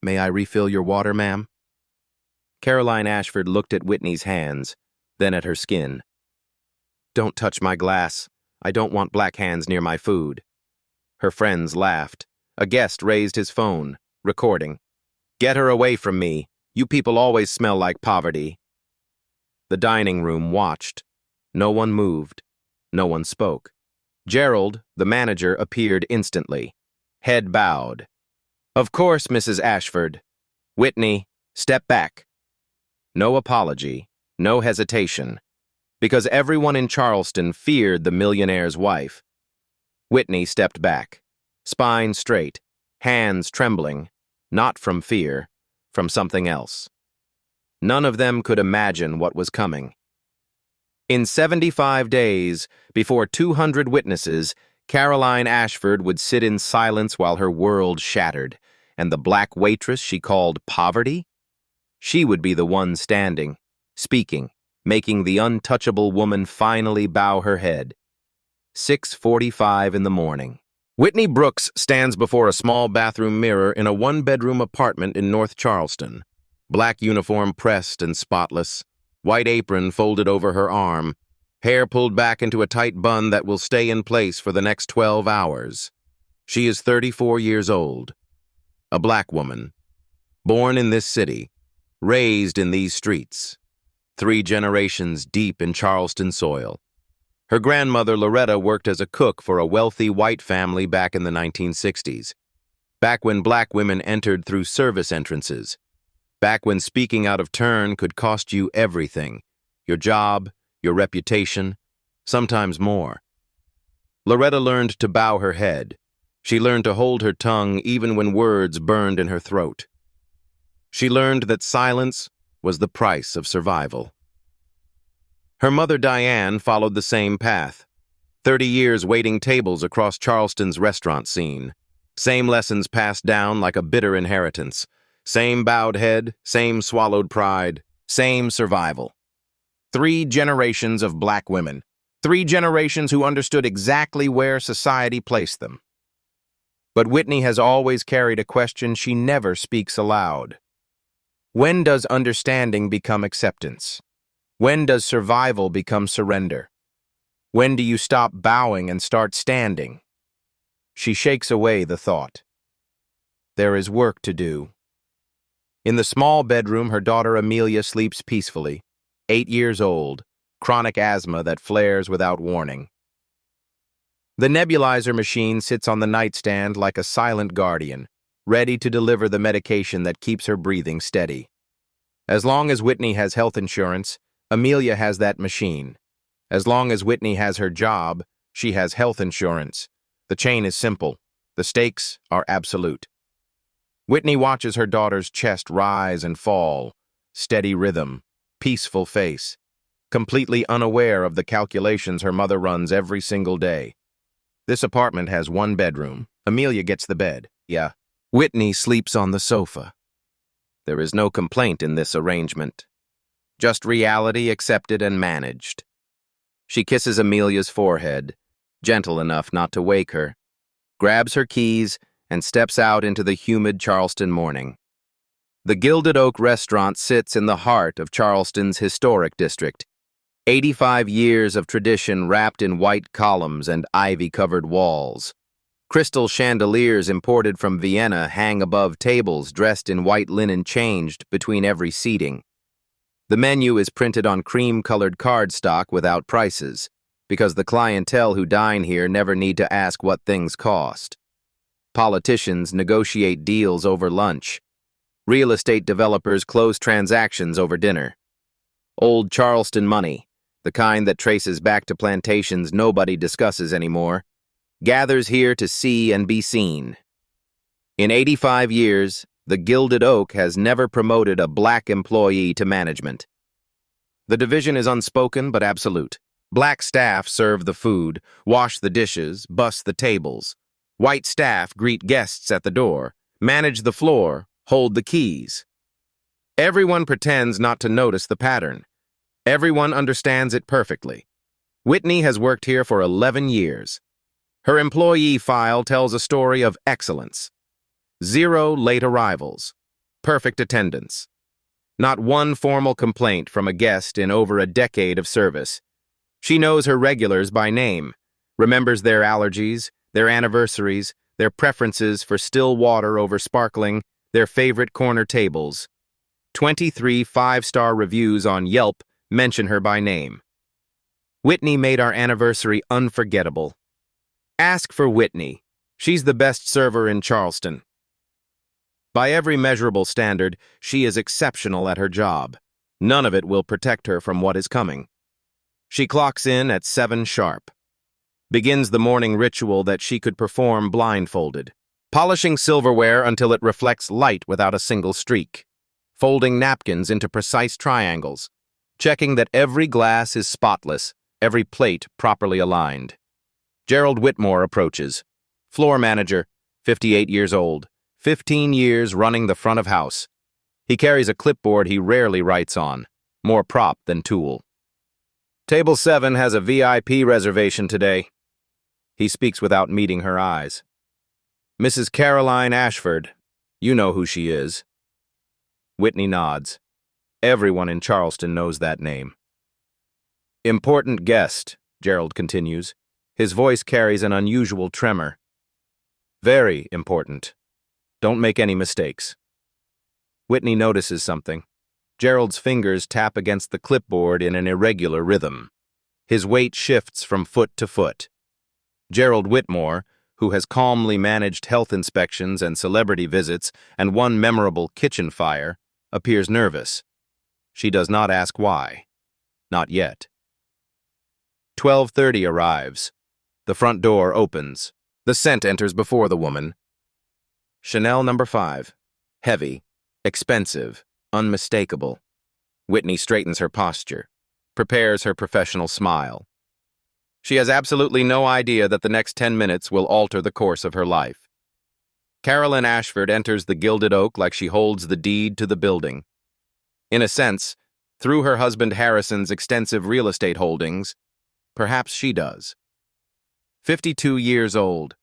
May I refill your water, ma'am? Caroline Ashford looked at Whitney's hands, then at her skin. Don't touch my glass. I don't want black hands near my food. Her friends laughed. A guest raised his phone, recording. Get her away from me. You people always smell like poverty. The dining room watched. No one moved. No one spoke. Gerald, the manager, appeared instantly. Head bowed. Of course, Mrs. Ashford. Whitney, step back. No apology, no hesitation, because everyone in Charleston feared the millionaire's wife. Whitney stepped back, spine straight, hands trembling, not from fear, from something else. None of them could imagine what was coming. In 75 days, before 200 witnesses, Caroline Ashford would sit in silence while her world shattered, and the black waitress she called poverty? She would be the one standing, speaking, making the untouchable woman finally bow her head. 6:45 in the morning. Whitney Brooks stands before a small bathroom mirror in a one-bedroom apartment in North Charleston. Black uniform pressed and spotless, white apron folded over her arm, hair pulled back into a tight bun that will stay in place for the next 12 hours. She is 34 years old. A black woman, born in this city, raised in these streets, 3 generations deep in Charleston soil. Her grandmother, Loretta, worked as a cook for a wealthy white family back in the 1960s, back when black women entered through service entrances, back when speaking out of turn could cost you everything, your job, your reputation, sometimes more. Loretta learned to bow her head. She learned to hold her tongue even when words burned in her throat. She learned that silence was the price of survival. Her mother, Diane, followed the same path. 30 years waiting tables across Charleston's restaurant scene. Same lessons passed down like a bitter inheritance. Same bowed head, same swallowed pride, same survival. 3 generations of black women. 3 generations who understood exactly where society placed them. But Whitney has always carried a question she never speaks aloud. When does understanding become acceptance? When does survival become surrender? When do you stop bowing and start standing? She shakes away the thought. There is work to do. In the small bedroom, her daughter Amelia sleeps peacefully, 8 years old, chronic asthma that flares without warning. The nebulizer machine sits on the nightstand like a silent guardian, ready to deliver the medication that keeps her breathing steady. As long as Whitney has health insurance, Amelia has that machine. As long as Whitney has her job, she has health insurance. The chain is simple. The stakes are absolute. Whitney watches her daughter's chest rise and fall, steady rhythm, peaceful face, completely unaware of the calculations her mother runs every single day. This apartment has 1 bedroom. Amelia gets the bed. Yeah. Whitney sleeps on the sofa. There is no complaint in this arrangement. Just reality accepted and managed. She kisses Amelia's forehead, gentle enough not to wake her, grabs her keys, and steps out into the humid Charleston morning. The Gilded Oak restaurant sits in the heart of Charleston's historic district. 85 years of tradition wrapped in white columns and ivy-covered walls. Crystal chandeliers imported from Vienna hang above tables dressed in white linen changed between every seating. The menu is printed on cream-colored cardstock without prices, because the clientele who dine here never need to ask what things cost. Politicians negotiate deals over lunch. Real estate developers close transactions over dinner. Old Charleston money, the kind that traces back to plantations nobody discusses anymore, gathers here to see and be seen. In 85 years, the Gilded Oak has never promoted a black employee to management. The division is unspoken but absolute. Black staff serve the food, wash the dishes, bus the tables. White staff greet guests at the door, manage the floor, hold the keys. Everyone pretends not to notice the pattern. Everyone understands it perfectly. Whitney has worked here for 11 years. Her employee file tells a story of excellence. 0 late arrivals, Perfect attendance. Not one formal complaint from a guest in over a decade of service. She knows her regulars by name, remembers their allergies, their anniversaries, their preferences for still water over sparkling, their favorite corner tables. 23 five-star reviews on Yelp mention her by name. Whitney made our anniversary unforgettable. Ask for Whitney. She's the best server in Charleston. By every measurable standard, she is exceptional at her job. None of it will protect her from what is coming. She clocks in at 7 sharp. Begins the morning ritual that she could perform blindfolded. Polishing silverware until it reflects light without a single streak. Folding napkins into precise triangles. Checking that every glass is spotless, every plate properly aligned. Gerald Whitmore approaches. Floor manager, 58 years old, 15 years running the front of house. He carries a clipboard he rarely writes on, more prop than tool. Table 7 has a VIP reservation today. He speaks without meeting her eyes. Mrs. Caroline Ashford. You know who she is. Whitney nods. Everyone in Charleston knows that name. Important guest, Gerald continues. His voice carries an unusual tremor. Very important. Don't make any mistakes. Whitney notices something. Gerald's fingers tap against the clipboard in an irregular rhythm. His weight shifts from foot to foot. Gerald Whitmore, who has calmly managed health inspections and celebrity visits and one memorable kitchen fire, appears nervous. She does not ask why. Not yet. 12:30 arrives. The front door opens. The scent enters before the woman. Chanel No. 5. Heavy, expensive, unmistakable. Whitney straightens her posture, prepares her professional smile. She has absolutely no idea that the next 10 minutes will alter the course of her life. Carolyn Ashford enters the Gilded Oak like she holds the deed to the building. In a sense, through her husband Harrison's extensive real estate holdings, perhaps she does. 52 years old.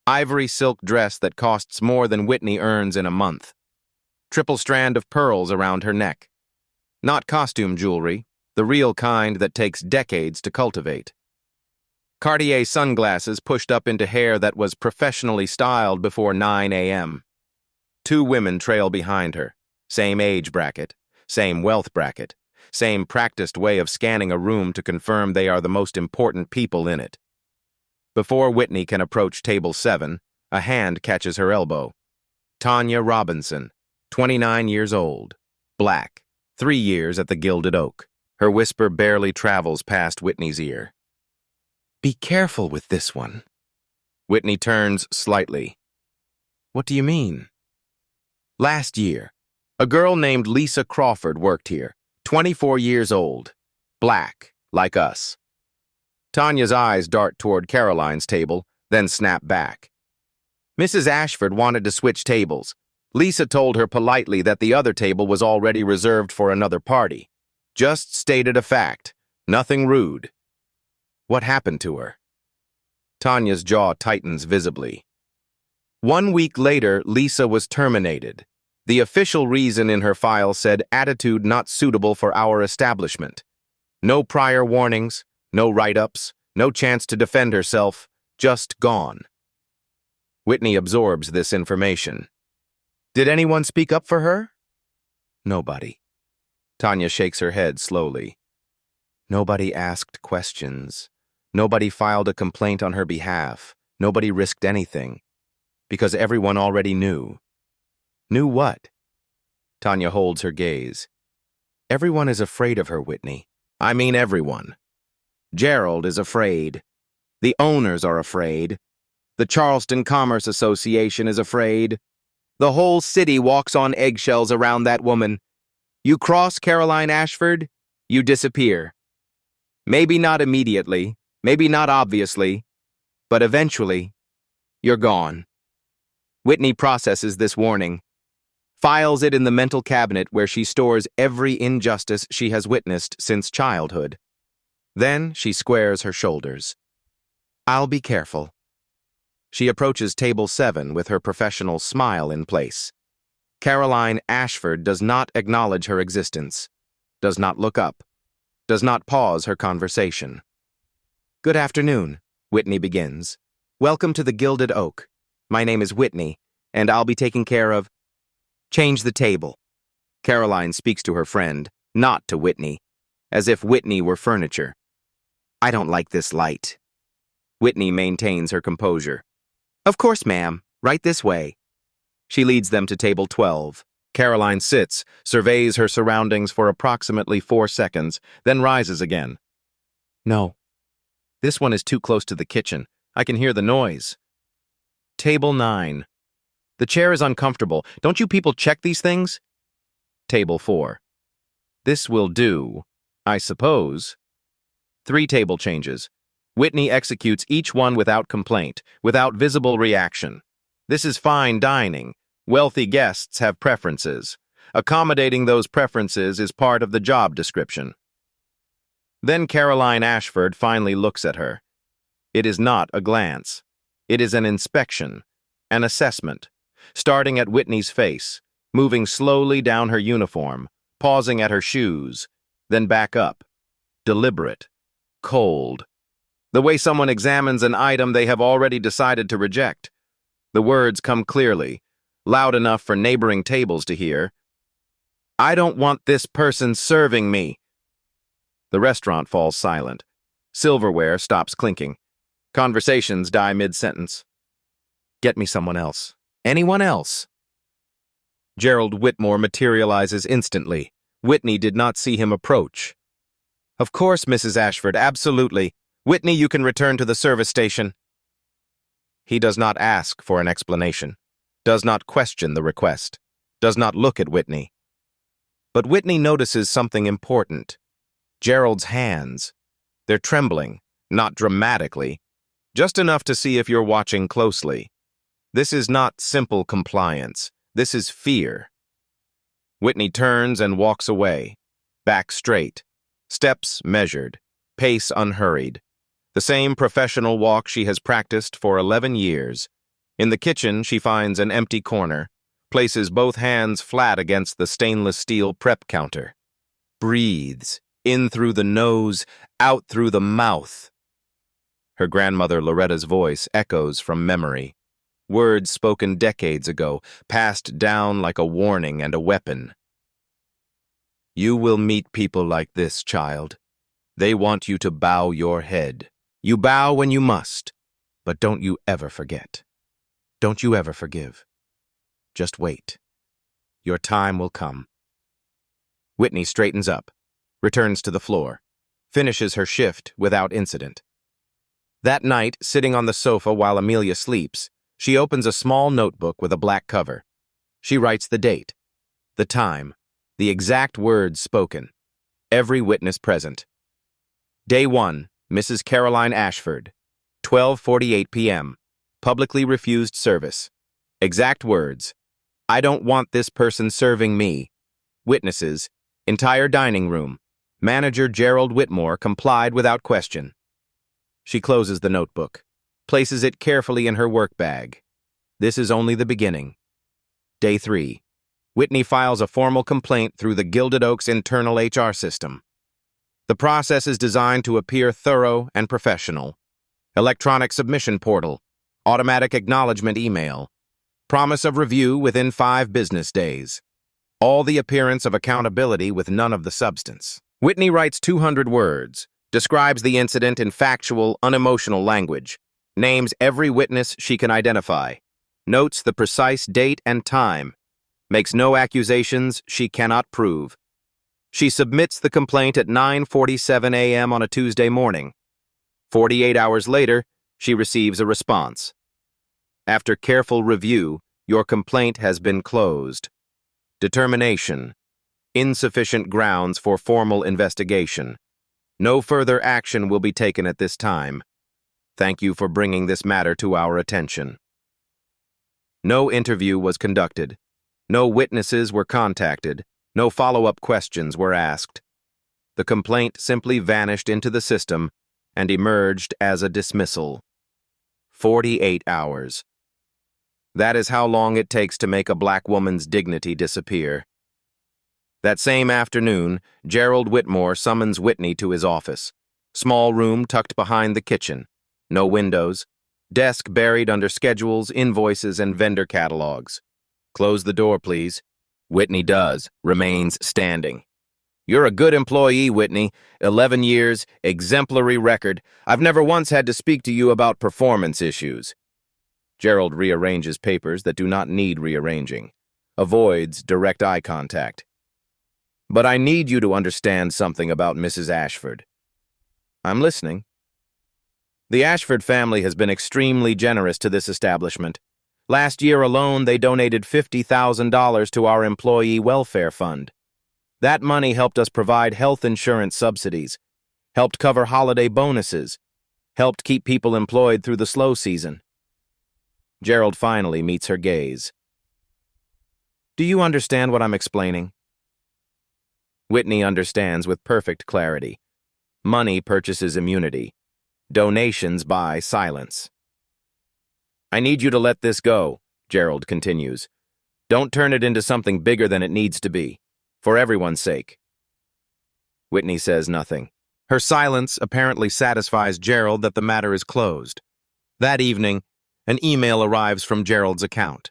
Ivory silk dress that costs more than Whitney earns in a month. Triple strand of pearls around her neck. Not costume jewelry, the real kind that takes decades to cultivate. Cartier sunglasses pushed up into hair that was professionally styled before 9 a.m. 2 women trail behind her. Same age bracket, same wealth bracket, same practiced way of scanning a room to confirm they are the most important people in it. Before Whitney can approach table 7, a hand catches her elbow. Tanya Robinson, 29 years old, black, 3 years at the Gilded Oak. Her whisper barely travels past Whitney's ear. Be careful with this one. Whitney turns slightly. What do you mean? Last year, a girl named Lisa Crawford worked here, 24 years old, black, like us. Tanya's eyes dart toward Caroline's table, then snap back. Mrs. Ashford wanted to switch tables. Lisa told her politely that the other table was already reserved for another party. Just stated a fact, nothing rude. What happened to her? Tanya's jaw tightens visibly. 1 week later, Lisa was terminated. The official reason in her file said attitude not suitable for our establishment. No prior warnings, no write-ups, no chance to defend herself, just gone. Whitney absorbs this information. Did anyone speak up for her? Nobody. Tanya shakes her head slowly. Nobody asked questions. Nobody filed a complaint on her behalf. Nobody risked anything. Because everyone already knew. Knew what? Tanya holds her gaze. Everyone is afraid of her, Whitney. I mean everyone. Gerald is afraid. The owners are afraid. The Charleston Commerce Association is afraid. The whole city walks on eggshells around that woman. You cross Caroline Ashford, you disappear. Maybe not immediately, maybe not obviously, but eventually, you're gone. Whitney processes this warning, files it in the mental cabinet where she stores every injustice she has witnessed since childhood. Then she squares her shoulders. I'll be careful. She approaches table 7 with her professional smile in place. Caroline Ashford does not acknowledge her existence, does not look up, does not pause her conversation. "Good afternoon," Whitney begins. "Welcome to the Gilded Oak. My name is Whitney, and I'll be taking care of—" "Change the table." Caroline speaks to her friend, not to Whitney, as if Whitney were furniture. "I don't like this light." Whitney maintains her composure. "Of course, ma'am. Right this way." She leads them to table 12. Caroline sits, surveys her surroundings for approximately 4 seconds, then rises again. "No. This one is too close to the kitchen. I can hear the noise." Table 9. "The chair is uncomfortable. Don't you people check these things?" Table 4. "This will do, I suppose." 3 table changes. Whitney executes each one without complaint, without visible reaction. This is fine dining. Wealthy guests have preferences. Accommodating those preferences is part of the job description. Then Caroline Ashford finally looks at her. It is not a glance. It is an inspection, an assessment, starting at Whitney's face, moving slowly down her uniform, pausing at her shoes, then back up. Deliberate. Cold. The way someone examines an item they have already decided to reject. The words come clearly, loud enough for neighboring tables to hear. "I don't want this person serving me." The restaurant falls silent. Silverware stops clinking. Conversations die mid-sentence. "Get me someone else. Anyone else." Gerald Whitmore materializes instantly. Whitney did not see him approach. "Of course, Mrs. Ashford, absolutely. Whitney, you can return to the service station." He does not ask for an explanation, does not question the request, does not look at Whitney. But Whitney notices something important. Gerald's hands. They're trembling, not dramatically, just enough to see if you're watching closely. This is not simple compliance. This is fear. Whitney turns and walks away, back straight, steps measured, pace unhurried. The same professional walk she has practiced for 11 years. In the kitchen, she finds an empty corner, places both hands flat against the stainless steel prep counter. Breathes, in through the nose, out through the mouth. Her grandmother Loretta's voice echoes from memory. Words spoken decades ago, passed down like a warning and a weapon. "You will meet people like this, child. They want you to bow your head. You bow when you must, but don't you ever forget. Don't you ever forgive. Just wait. Your time will come." Whitney straightens up, returns to the floor, finishes her shift without incident. That night, sitting on the sofa while Amelia sleeps, she opens a small notebook with a black cover. She writes the date, the time, the exact words spoken, every witness present. Day 1, Mrs. Caroline Ashford, 12:48 p.m., publicly refused service. Exact words, "I don't want this person serving me." Witnesses, entire dining room. Manager Gerald Whitmore complied without question. She closes the notebook, places it carefully in her work bag. This is only the beginning. Day 3. Whitney files a formal complaint through the Gilded Oak's internal HR system. The process is designed to appear thorough and professional. Electronic submission portal, automatic acknowledgement email, promise of review within 5 business days. All the appearance of accountability with none of the substance. Whitney writes 200 words, describes the incident in factual, unemotional language, names every witness she can identify, notes the precise date and time, makes no accusations she cannot prove. She submits the complaint at 9:47 a.m. on a Tuesday morning. 48 hours later, she receives a response. After careful review, your complaint has been closed. Determination. Insufficient grounds for formal investigation. No further action will be taken at this time. Thank you for bringing this matter to our attention. No interview was conducted. No witnesses were contacted. No follow-up questions were asked. The complaint simply vanished into the system and emerged as a dismissal. 48 hours. That is how long it takes to make a black woman's dignity disappear. That same afternoon, Gerald Whitmore summons Whitney to his office. Small room tucked behind the kitchen. No windows. Desk buried under schedules, invoices, and vendor catalogs. Close the door, please. Whitney does, remains standing. You're a good employee, Whitney. 11 years, exemplary record. I've never once had to speak to you about performance issues. Gerald rearranges papers that do not need rearranging. Avoids direct eye contact. But I need you to understand something about Mrs. Ashford. I'm listening. The Ashford family has been extremely generous to this establishment. Last year alone, they donated $50,000 to our employee welfare fund. That money helped us provide health insurance subsidies, helped cover holiday bonuses, helped keep people employed through the slow season. Gerald finally meets her gaze. Do you understand what I'm explaining? Whitney understands with perfect clarity. Money purchases immunity. Donations buy silence. I need you to let this go, Gerald continues. Don't turn it into something bigger than it needs to be, for everyone's sake. Whitney says nothing. Her silence apparently satisfies Gerald that the matter is closed. That evening, an email arrives from Gerald's account.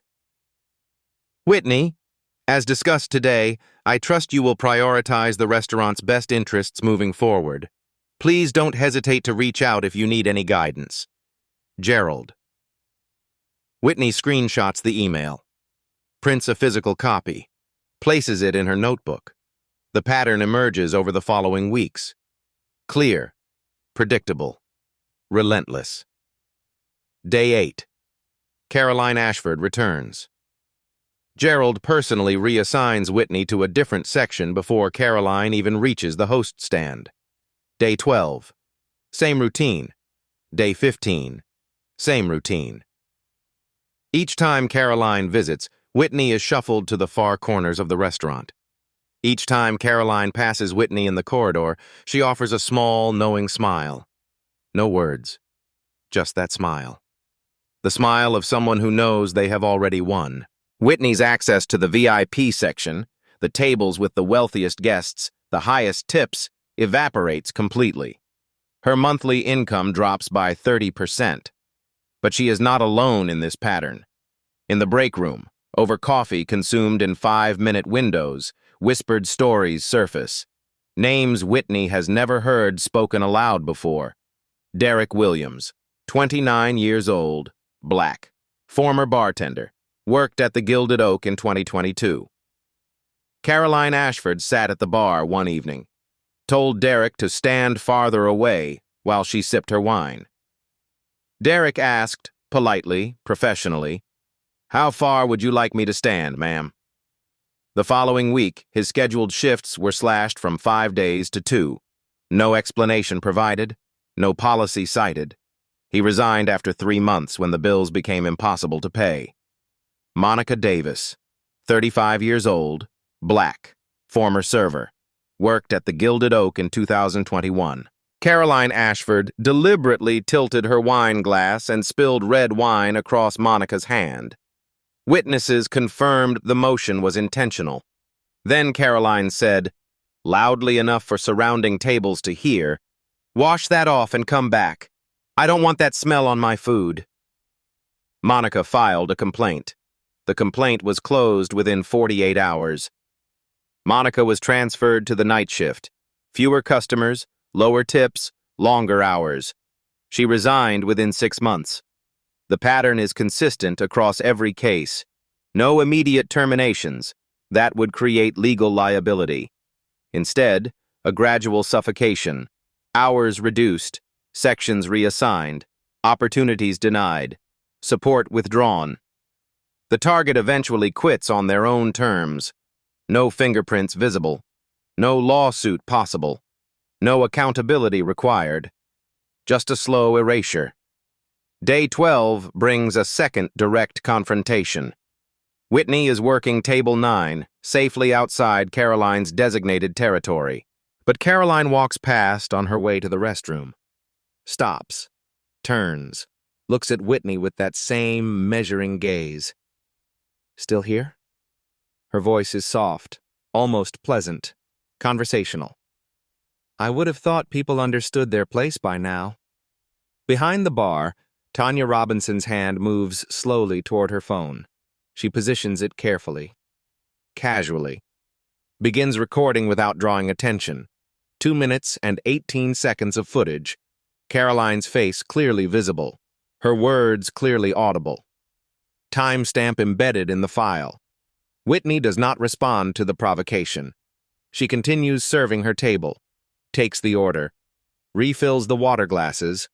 Whitney, as discussed today, I trust you will prioritize the restaurant's best interests moving forward. Please don't hesitate to reach out if you need any guidance. Gerald. Whitney screenshots the email, prints a physical copy, places it in her notebook. The pattern emerges over the following weeks. Clear, predictable, relentless. Day 8. Caroline Ashford returns. Gerald personally reassigns Whitney to a different section before Caroline even reaches the host stand. Day 12. Same routine. Day 15. Same routine. Each time Caroline visits, Whitney is shuffled to the far corners of the restaurant. Each time Caroline passes Whitney in the corridor, she offers a small, knowing smile. No words. Just that smile. The smile of someone who knows they have already won. Whitney's access to the VIP section, the tables with the wealthiest guests, the highest tips, evaporates completely. Her monthly income drops by 30%. But she is not alone in this pattern. In the break room, over coffee consumed in 5-minute windows, whispered stories surface. Names Whitney has never heard spoken aloud before. Derek Williams, 29 years old, black, former bartender, worked at the Gilded Oak in 2022. Caroline Ashford sat at the bar one evening, told Derek to stand farther away while she sipped her wine. Derek asked, politely, professionally, "How far would you like me to stand, ma'am?" The following week, his scheduled shifts were slashed from 5 days to 2. No explanation provided, no policy cited. He resigned after 3 months when the bills became impossible to pay. Monica Davis, 35 years old, black, former server, worked at the Gilded Oak in 2021. Caroline Ashford deliberately tilted her wine glass and spilled red wine across Monica's hand. Witnesses confirmed the motion was intentional. Then Caroline said, loudly enough for surrounding tables to hear, "Wash that off and come back. I don't want that smell on my food." Monica filed a complaint. The complaint was closed within 48 hours. Monica was transferred to the night shift. Fewer customers, lower tips, longer hours. She resigned within 6 months. The pattern is consistent across every case. No immediate terminations. That would create legal liability. Instead, a gradual suffocation. Hours reduced. Sections reassigned. Opportunities denied. Support withdrawn. The target eventually quits on their own terms. No fingerprints visible. No lawsuit possible. No accountability required. Just a slow erasure. Day 12 brings a second direct confrontation. Whitney is working table 9, safely outside Caroline's designated territory. But Caroline walks past on her way to the restroom. Stops. Turns. Looks at Whitney with that same measuring gaze. Still here? Her voice is soft, almost pleasant, conversational. I would have thought people understood their place by now. Behind the bar, Tanya Robinson's hand moves slowly toward her phone. She positions it carefully, casually. Begins recording without drawing attention. 2 minutes and 18 seconds of footage. Caroline's face clearly visible. Her words clearly audible. Timestamp embedded in the file. Whitney does not respond to the provocation. She continues serving her table. Takes the order. Refills the water glasses.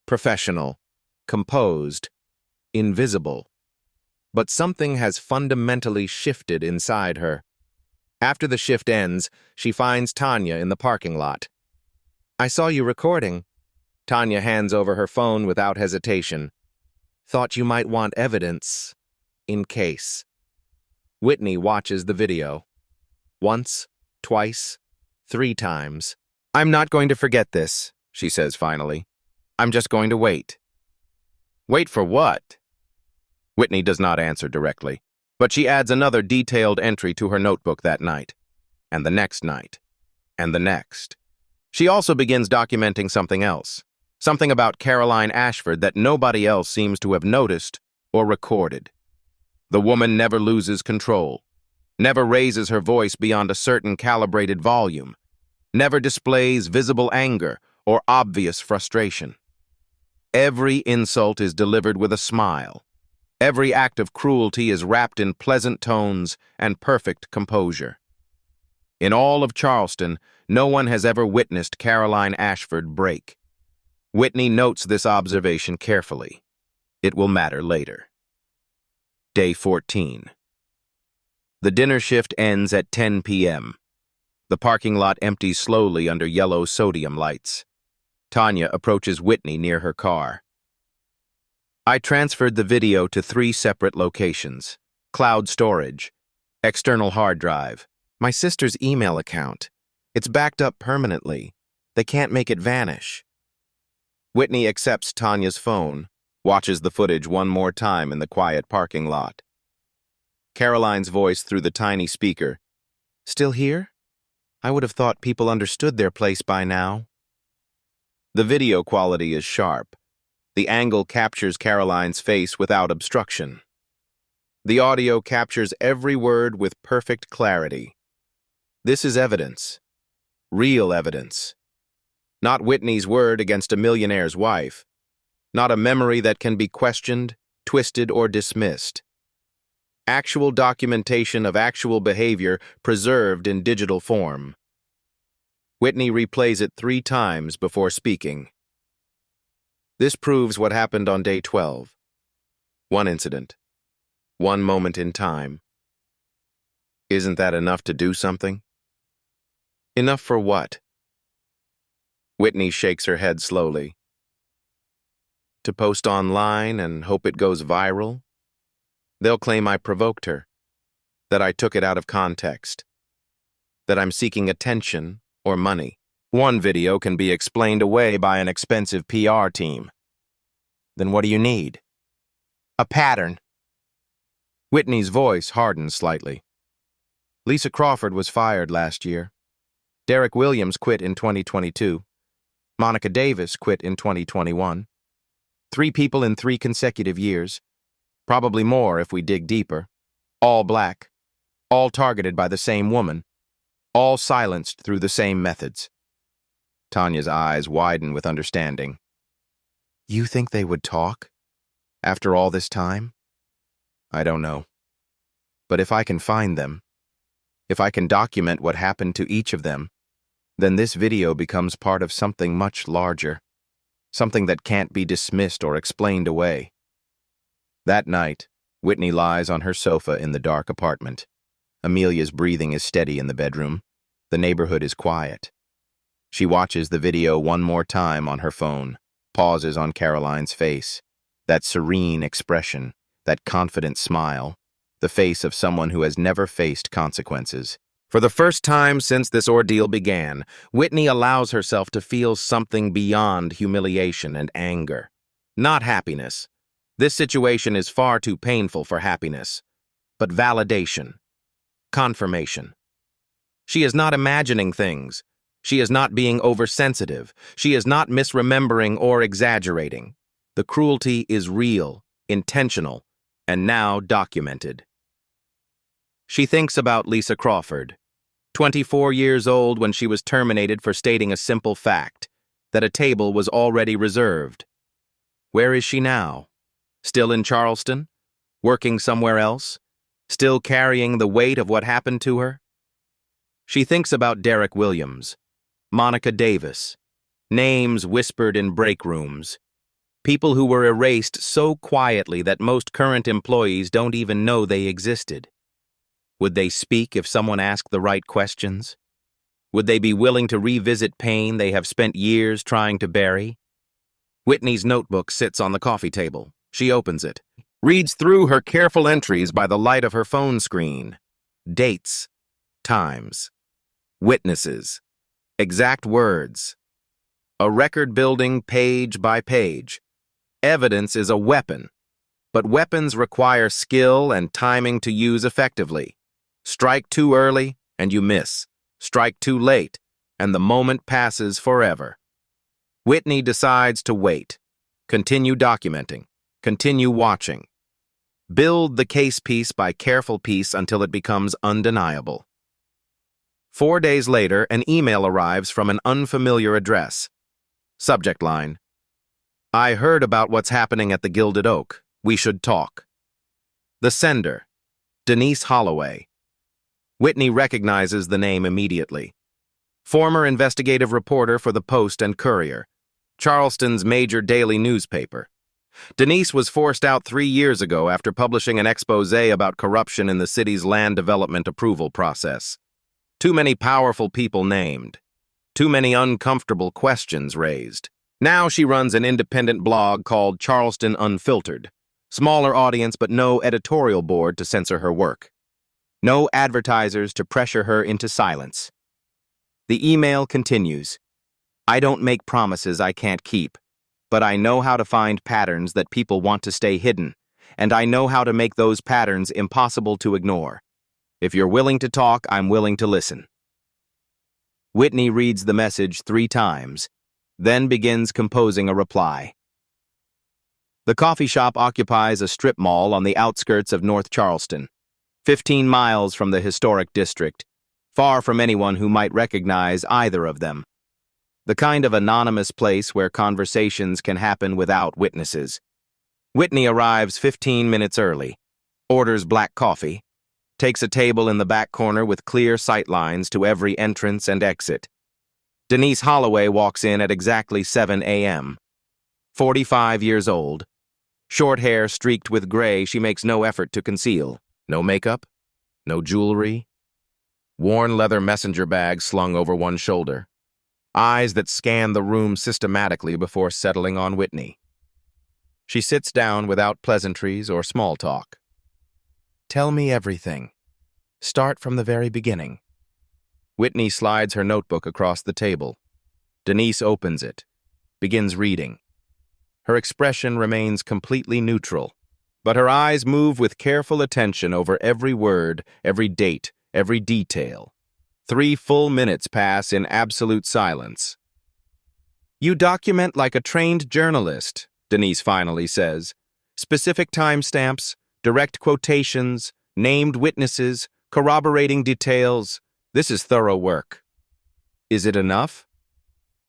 Professional. Composed. Invisible. But something has fundamentally shifted inside her. After the shift ends, she finds Tanya in the parking lot. I saw you recording. Tanya hands over her phone without hesitation. Thought you might want evidence. In case. Whitney watches the video. Once, twice, 3 times. I'm not going to forget this, she says finally. I'm just going to wait. Wait for what? Whitney does not answer directly. But she adds another detailed entry to her notebook that night, and the next night, and the next. She also begins documenting something else, something about Caroline Ashford that nobody else seems to have noticed or recorded. The woman never loses control, never raises her voice beyond a certain calibrated volume, never displays visible anger or obvious frustration. Every insult is delivered with a smile. Every act of cruelty is wrapped in pleasant tones and perfect composure. In all of Charleston, no one has ever witnessed Caroline Ashford break. Whitney notes this observation carefully. It will matter later. Day 14. The dinner shift ends at 10 p.m. The parking lot empties slowly under yellow sodium lights. Tanya approaches Whitney near her car. I transferred the video to 3 separate locations. Cloud storage, external hard drive, my sister's email account. It's backed up permanently. They can't make it vanish. Whitney accepts Tanya's phone, watches the footage one more time in the quiet parking lot. Caroline's voice through the tiny speaker. Still here? I would have thought people understood their place by now. The video quality is sharp. The angle captures Caroline's face without obstruction. The audio captures every word with perfect clarity. This is evidence. Real evidence. Not Whitney's word against a millionaire's wife. Not a memory that can be questioned, twisted, or dismissed. Actual documentation of actual behavior preserved in digital form. Whitney replays it 3 times before speaking. This proves what happened on day 12. One incident. One moment in time. Isn't that enough to do something? Enough for what? Whitney shakes her head slowly. To post online and hope it goes viral? They'll claim I provoked her, that I took it out of context, that I'm seeking attention or money. One video can be explained away by an expensive PR team. Then what do you need? A pattern. Whitney's voice hardened slightly. Lisa Crawford was fired last year. Derek Williams quit in 2022. Monica Davis quit in 2021. 3 people in 3 consecutive years. Probably more if we dig deeper. All black. All targeted by the same woman. All silenced through the same methods. Tanya's eyes widen with understanding. You think they would talk? After all this time? I don't know. But if I can find them, if I can document what happened to each of them, then this video becomes part of something much larger, something that can't be dismissed or explained away. That night, Whitney lies on her sofa in the dark apartment. Amelia's breathing is steady in the bedroom. The neighborhood is quiet. She watches the video one more time on her phone, pauses on Caroline's face. That serene expression, that confident smile, the face of someone who has never faced consequences. For the first time since this ordeal began, Whitney allows herself to feel something beyond humiliation and anger. Not happiness. This situation is far too painful for happiness. but validation, confirmation. She is not imagining things. She is not being oversensitive. She is not misremembering or exaggerating. The cruelty is real, intentional, and now documented. She thinks about Lisa Crawford, 24 years old when she was terminated for stating a simple fact, that a table was already reserved. Where is she now? Still in Charleston? Working somewhere else? Still carrying the weight of what happened to her? She thinks about Derek Williams, Monica Davis, names whispered in break rooms, people who were erased so quietly that most current employees don't even know they existed. Would they speak if someone asked the right questions? Would they be willing to revisit pain they have spent years trying to bury? Whitney's notebook sits on the coffee table. She opens it, reads through her careful entries by the light of her phone screen. Dates, times, witnesses, exact words. A record building page by page. Evidence is a weapon, but weapons require skill and timing to use effectively. Strike too early, and you miss. Strike too late, and the moment passes forever. Whitney decides to wait, continue documenting, continue watching. Build the case piece by careful piece until it becomes undeniable. 4 days later, an email arrives from an unfamiliar address. Subject line: I heard about what's happening at the Gilded Oak. We should talk. The sender: Denise Holloway. Whitney recognizes the name immediately. Former investigative reporter for the Post and Courier, Charleston's major daily newspaper. Denise was forced out 3 years ago after publishing an expose about corruption in the city's land development approval process. Too many powerful people named. Too many uncomfortable questions raised. Now she runs an independent blog called Charleston Unfiltered. Smaller audience but no editorial board to censor her work. No advertisers to pressure her into silence. The email continues. I don't make promises I can't keep, but I know how to find patterns that people want to stay hidden, and I know how to make those patterns impossible to ignore. If you're willing to talk, I'm willing to listen. Whitney reads the message 3 times, then begins composing a reply. The coffee shop occupies a strip mall on the outskirts of North Charleston, 15 miles from the historic district, far from anyone who might recognize either of them. The kind of anonymous place where conversations can happen without witnesses. Whitney arrives 15 minutes early, orders black coffee, takes a table in the back corner with clear sight lines to every entrance and exit. Denise Holloway walks in at exactly 7 a.m. 45 years old. Short hair streaked with gray she makes no effort to conceal. No makeup, no jewelry, worn leather messenger bag slung over one shoulder, eyes that scan the room systematically before settling on Whitney. She sits down without pleasantries or small talk. Tell me everything. Start from the very beginning. Whitney slides her notebook across the table. Denise opens it, begins reading. Her expression remains completely neutral, but her eyes move with careful attention over every word, every date, every detail. 3 full minutes pass in absolute silence. You document like a trained journalist, Denise finally says. Specific timestamps, direct quotations, named witnesses, corroborating details. This is thorough work. Is it enough?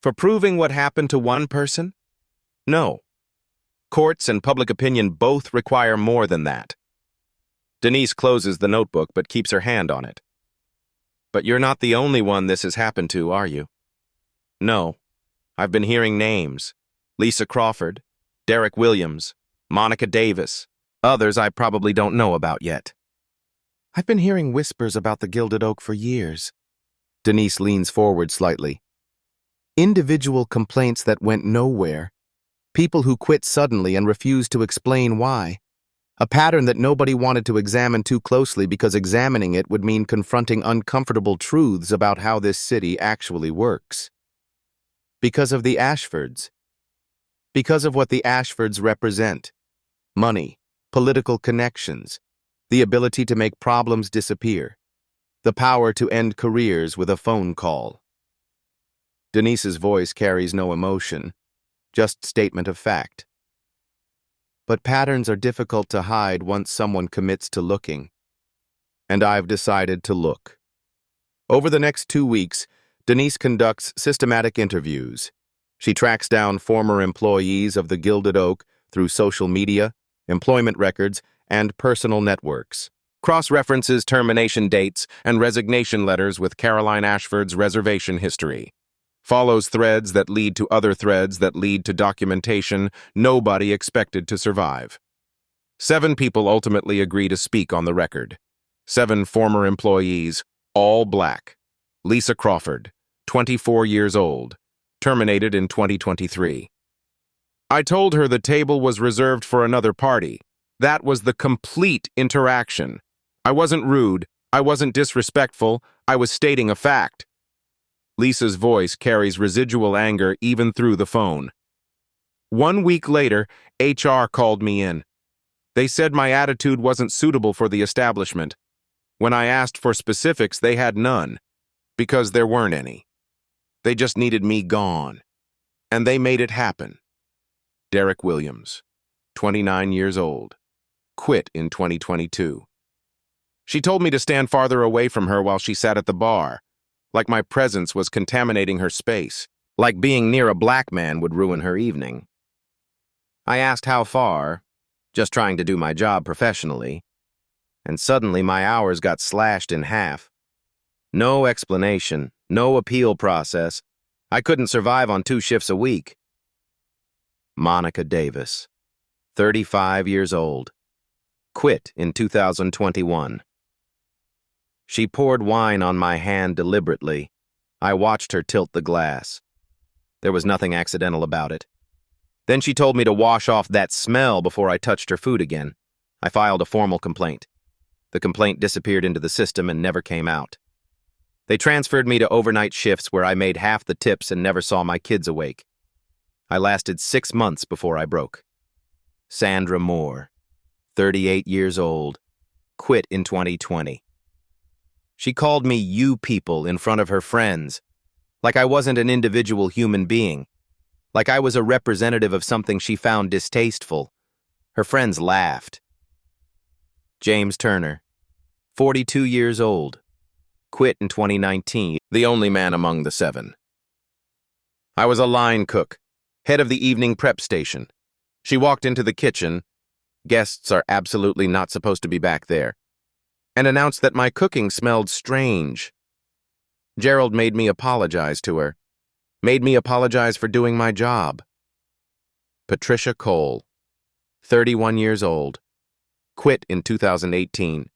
For proving what happened to one person? No. Courts and public opinion both require more than that. Denise closes the notebook but keeps her hand on it. But you're not the only one this has happened to, are you? No. I've been hearing names. Lisa Crawford, Derek Williams, Monica Davis, others I probably don't know about yet. I've been hearing whispers about the Gilded Oak for years. Denise leans forward slightly. Individual complaints that went nowhere. People who quit suddenly and refused to explain why. A pattern that nobody wanted to examine too closely because examining it would mean confronting uncomfortable truths about how this city actually works. Because of the Ashfords. Because of what the Ashfords represent. Money, political connections. the ability to make problems disappear, the power to end careers with a phone call. Denise's voice carries no emotion, just statement of fact. But patterns are difficult to hide once someone commits to looking. And I've decided to look. Over the next 2 weeks, Denise conducts systematic interviews. She tracks down former employees of the Gilded Oak through social media, employment records, and personal networks. Cross-references termination dates and resignation letters with Caroline Ashford's reservation history. Follows threads that lead to other threads that lead to documentation nobody expected to survive. 7 people ultimately agree to speak on the record. 7 former employees, all black. Lisa Crawford, 24 years old, terminated in 2023. I told her the table was reserved for another party. That was the complete interaction. I wasn't rude, I wasn't disrespectful, I was stating a fact. Lisa's voice carries residual anger even through the phone. 1 week later, HR called me in. They said my attitude wasn't suitable for the establishment. When I asked for specifics, they had none, because there weren't any. They just needed me gone. And they made it happen. Derek Williams, 29 years old, quit in 2022. She told me to stand farther away from her while she sat at the bar, like my presence was contaminating her space, like being near a black man would ruin her evening. I asked how far, just trying to do my job professionally, and suddenly my hours got slashed in half. No explanation, no appeal process. I couldn't survive on 2 shifts a week. Monica Davis, 35 years old, quit in 2021. She poured wine on my hand deliberately. I watched her tilt the glass. There was nothing accidental about it. Then she told me to wash off that smell before I touched her food again. I filed a formal complaint. The complaint disappeared into the system and never came out. They transferred me to overnight shifts where I made half the tips and never saw my kids awake. I lasted 6 months before I broke. Sandra Moore, 38 years old, quit in 2020. She called me "you people" in front of her friends, like I wasn't an individual human being, like I was a representative of something she found distasteful. Her friends laughed. James Turner, 42 years old, quit in 2019, the only man among the 7. I was a line cook, head of the evening prep station. She walked into the kitchen, guests are absolutely not supposed to be back there, and announced that my cooking smelled strange. Gerald made me apologize to her, made me apologize for doing my job. Patricia Cole, 31 years old, quit in 2018.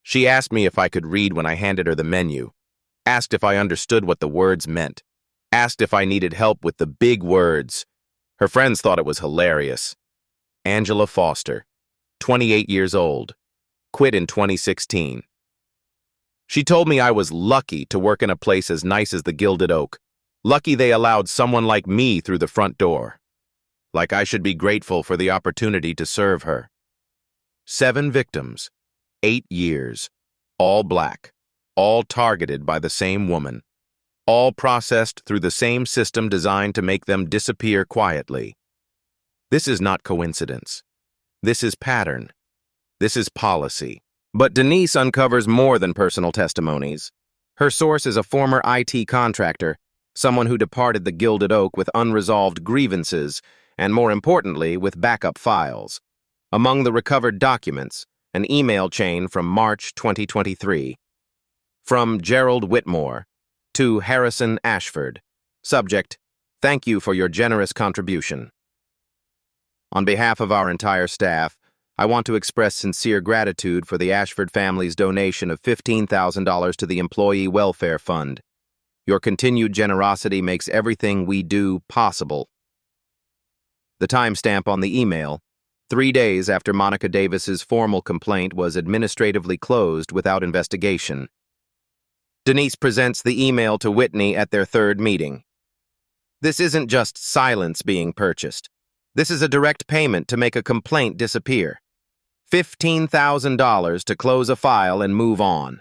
She asked me if I could read when I handed her the menu, asked if I understood what the words meant, asked if I needed help with the big words. Her friends thought it was hilarious. Angela Foster, 28 years old, quit in 2016. She told me I was lucky to work in a place as nice as the Gilded Oak, lucky they allowed someone like me through the front door, like I should be grateful for the opportunity to serve her. 7 victims, 8 years, all black, all targeted by the same woman, all processed through the same system designed to make them disappear quietly. This is not coincidence. This is pattern. This is policy. But Denise uncovers more than personal testimonies. Her source is a former IT contractor, someone who departed the Gilded Oak with unresolved grievances, and more importantly, with backup files. Among the recovered documents, an email chain from March 2023. From Gerald Whitmore to Harrison Ashford. Subject, "Thank you for your generous contribution." On behalf of our entire staff, I want to express sincere gratitude for the Ashford family's donation of $15,000 to the Employee Welfare Fund. Your continued generosity makes everything we do possible. The timestamp on the email, 3 days after Monica Davis's formal complaint was administratively closed without investigation. Denise presents the email to Whitney at their 3rd meeting. This isn't just silence being purchased. This is a direct payment to make a complaint disappear. $15,000 to close a file and move on.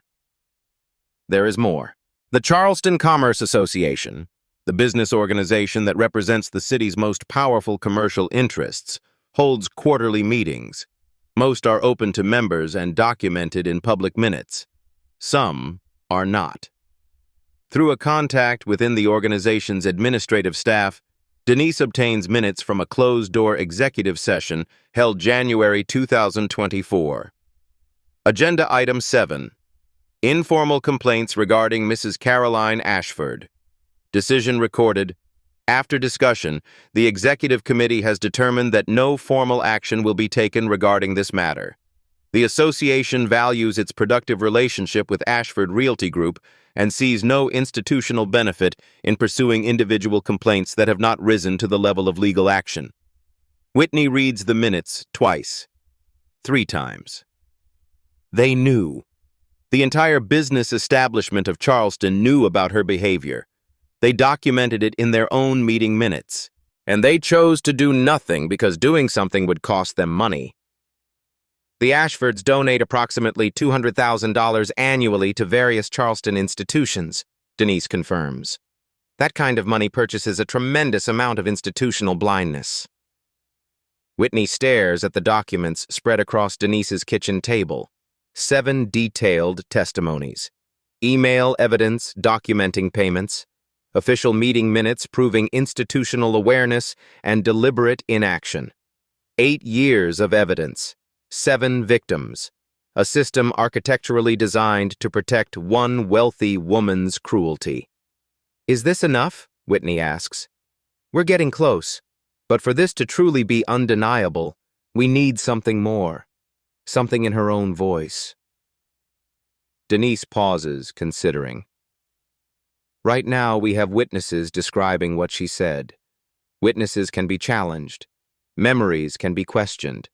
There is more. The Charleston Commerce Association, the business organization that represents the city's most powerful commercial interests, holds quarterly meetings. Most are open to members and documented in public minutes. Some are not. Through a contact within the organization's administrative staff, Denise obtains minutes from a closed-door executive session held January 2024. Agenda Item 7. Informal complaints regarding Mrs. Caroline Ashford. Decision recorded. After discussion, the executive committee has determined that no formal action will be taken regarding this matter. The association values its productive relationship with Ashford Realty Group and sees no institutional benefit in pursuing individual complaints that have not risen to the level of legal action. Whitney reads the minutes twice, 3 times. They knew. The entire business establishment of Charleston knew about her behavior. They documented it in their own meeting minutes, and they chose to do nothing because doing something would cost them money. The Ashfords donate approximately $200,000 annually to various Charleston institutions, Denise confirms. That kind of money purchases a tremendous amount of institutional blindness. Whitney stares at the documents spread across Denise's kitchen table. 7 detailed testimonies. Email evidence documenting payments. Official meeting minutes proving institutional awareness and deliberate inaction. 8 years of evidence. 7 victims. A system architecturally designed to protect one wealthy woman's cruelty. Is this enough? Whitney asks. We're getting close, but for this to truly be undeniable, we need something more. Something in her own voice. Denise pauses, considering. Right now, we have witnesses describing what she said. Witnesses can be challenged. Memories can be questioned.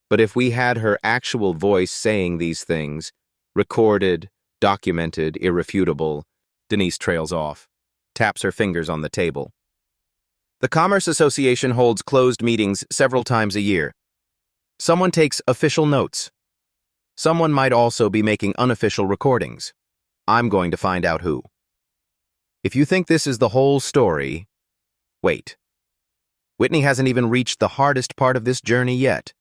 But if we had her actual voice saying these things, recorded, documented, irrefutable, Denise trails off, taps her fingers on the table. The Commerce Association holds closed meetings several times a year. Someone takes official notes. Someone might also be making unofficial recordings. I'm going to find out who. If you think this is the whole story, wait. Whitney hasn't even reached the hardest part of this journey yet.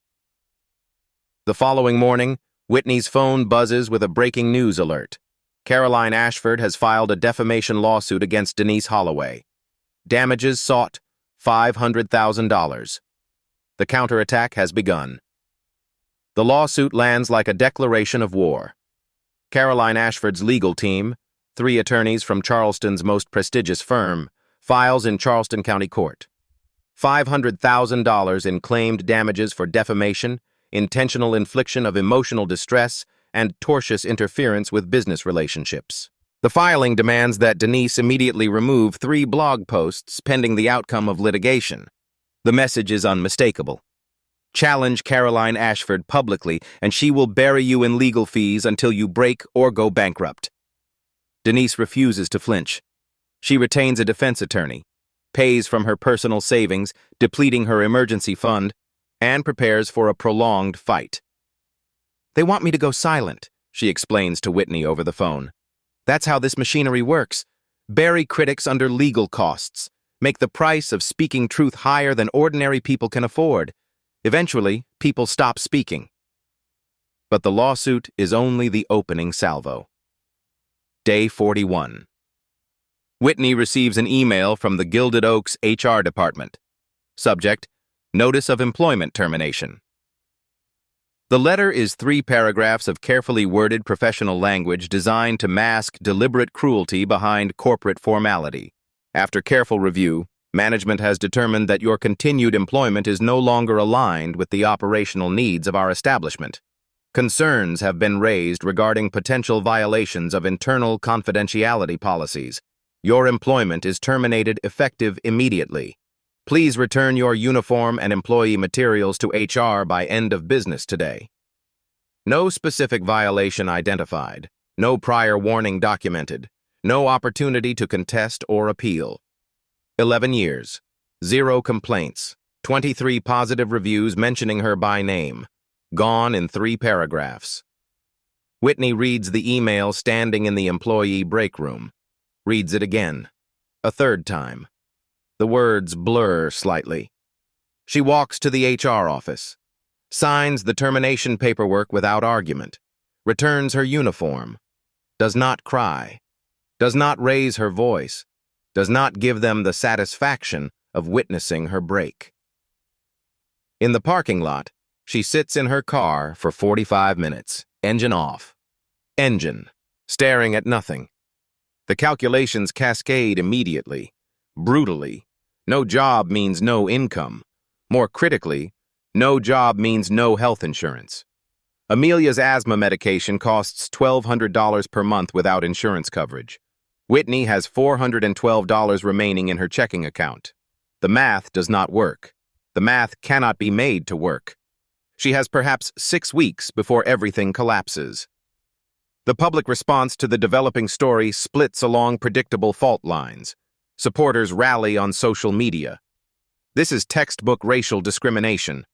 The following morning, Whitney's phone buzzes with a breaking news alert. Caroline Ashford has filed a defamation lawsuit against Denise Holloway. Damages sought, $500,000. The counterattack has begun. The lawsuit lands like a declaration of war. Caroline Ashford's legal team, 3 attorneys from Charleston's most prestigious firm, files in Charleston County Court. $500,000 in claimed damages for defamation, intentional infliction of emotional distress, and tortious interference with business relationships. The filing demands that Denise immediately remove 3 blog posts pending the outcome of litigation. The message is unmistakable. Challenge Caroline Ashford publicly, and she will bury you in legal fees until you break or go bankrupt. Denise refuses to flinch. She retains a defense attorney, pays from her personal savings, depleting her emergency fund, and prepares for a prolonged fight. They want me to go silent, she explains to Whitney over the phone. That's how this machinery works. Bury critics under legal costs. Make the price of speaking truth higher than ordinary people can afford. Eventually, people stop speaking. But the lawsuit is only the opening salvo. Day 41. Whitney receives an email from the Gilded Oak's HR department. Subject: Notice of Employment Termination. The letter is 3 paragraphs of carefully worded professional language designed to mask deliberate cruelty behind corporate formality. After careful review, management has determined that your continued employment is no longer aligned with the operational needs of our establishment. Concerns have been raised regarding potential violations of internal confidentiality policies. Your employment is terminated effective immediately. Please return your uniform and employee materials to HR by end of business today. No specific violation identified. No prior warning documented. No opportunity to contest or appeal. 11 years. 0 complaints. 23 positive reviews mentioning her by name. Gone in 3 paragraphs. Whitney reads the email standing in the employee break room. Reads it again. A third time. The words blur slightly. She walks to the HR office. Signs the termination paperwork without argument. Returns her uniform. Does not cry. Does not raise her voice. Does not give them the satisfaction of witnessing her break. In the parking lot, she sits in her car for 45 minutes, engine off. Engine, staring at nothing. The calculations cascade immediately, brutally. No job means no income. More critically, no job means no health insurance. Amelia's asthma medication costs $1,200 per month without insurance coverage. Whitney has $412 remaining in her checking account. The math does not work. The math cannot be made to work. She has perhaps 6 weeks before everything collapses. The public response to the developing story splits along predictable fault lines. Supporters rally on social media. This is textbook racial discrimination.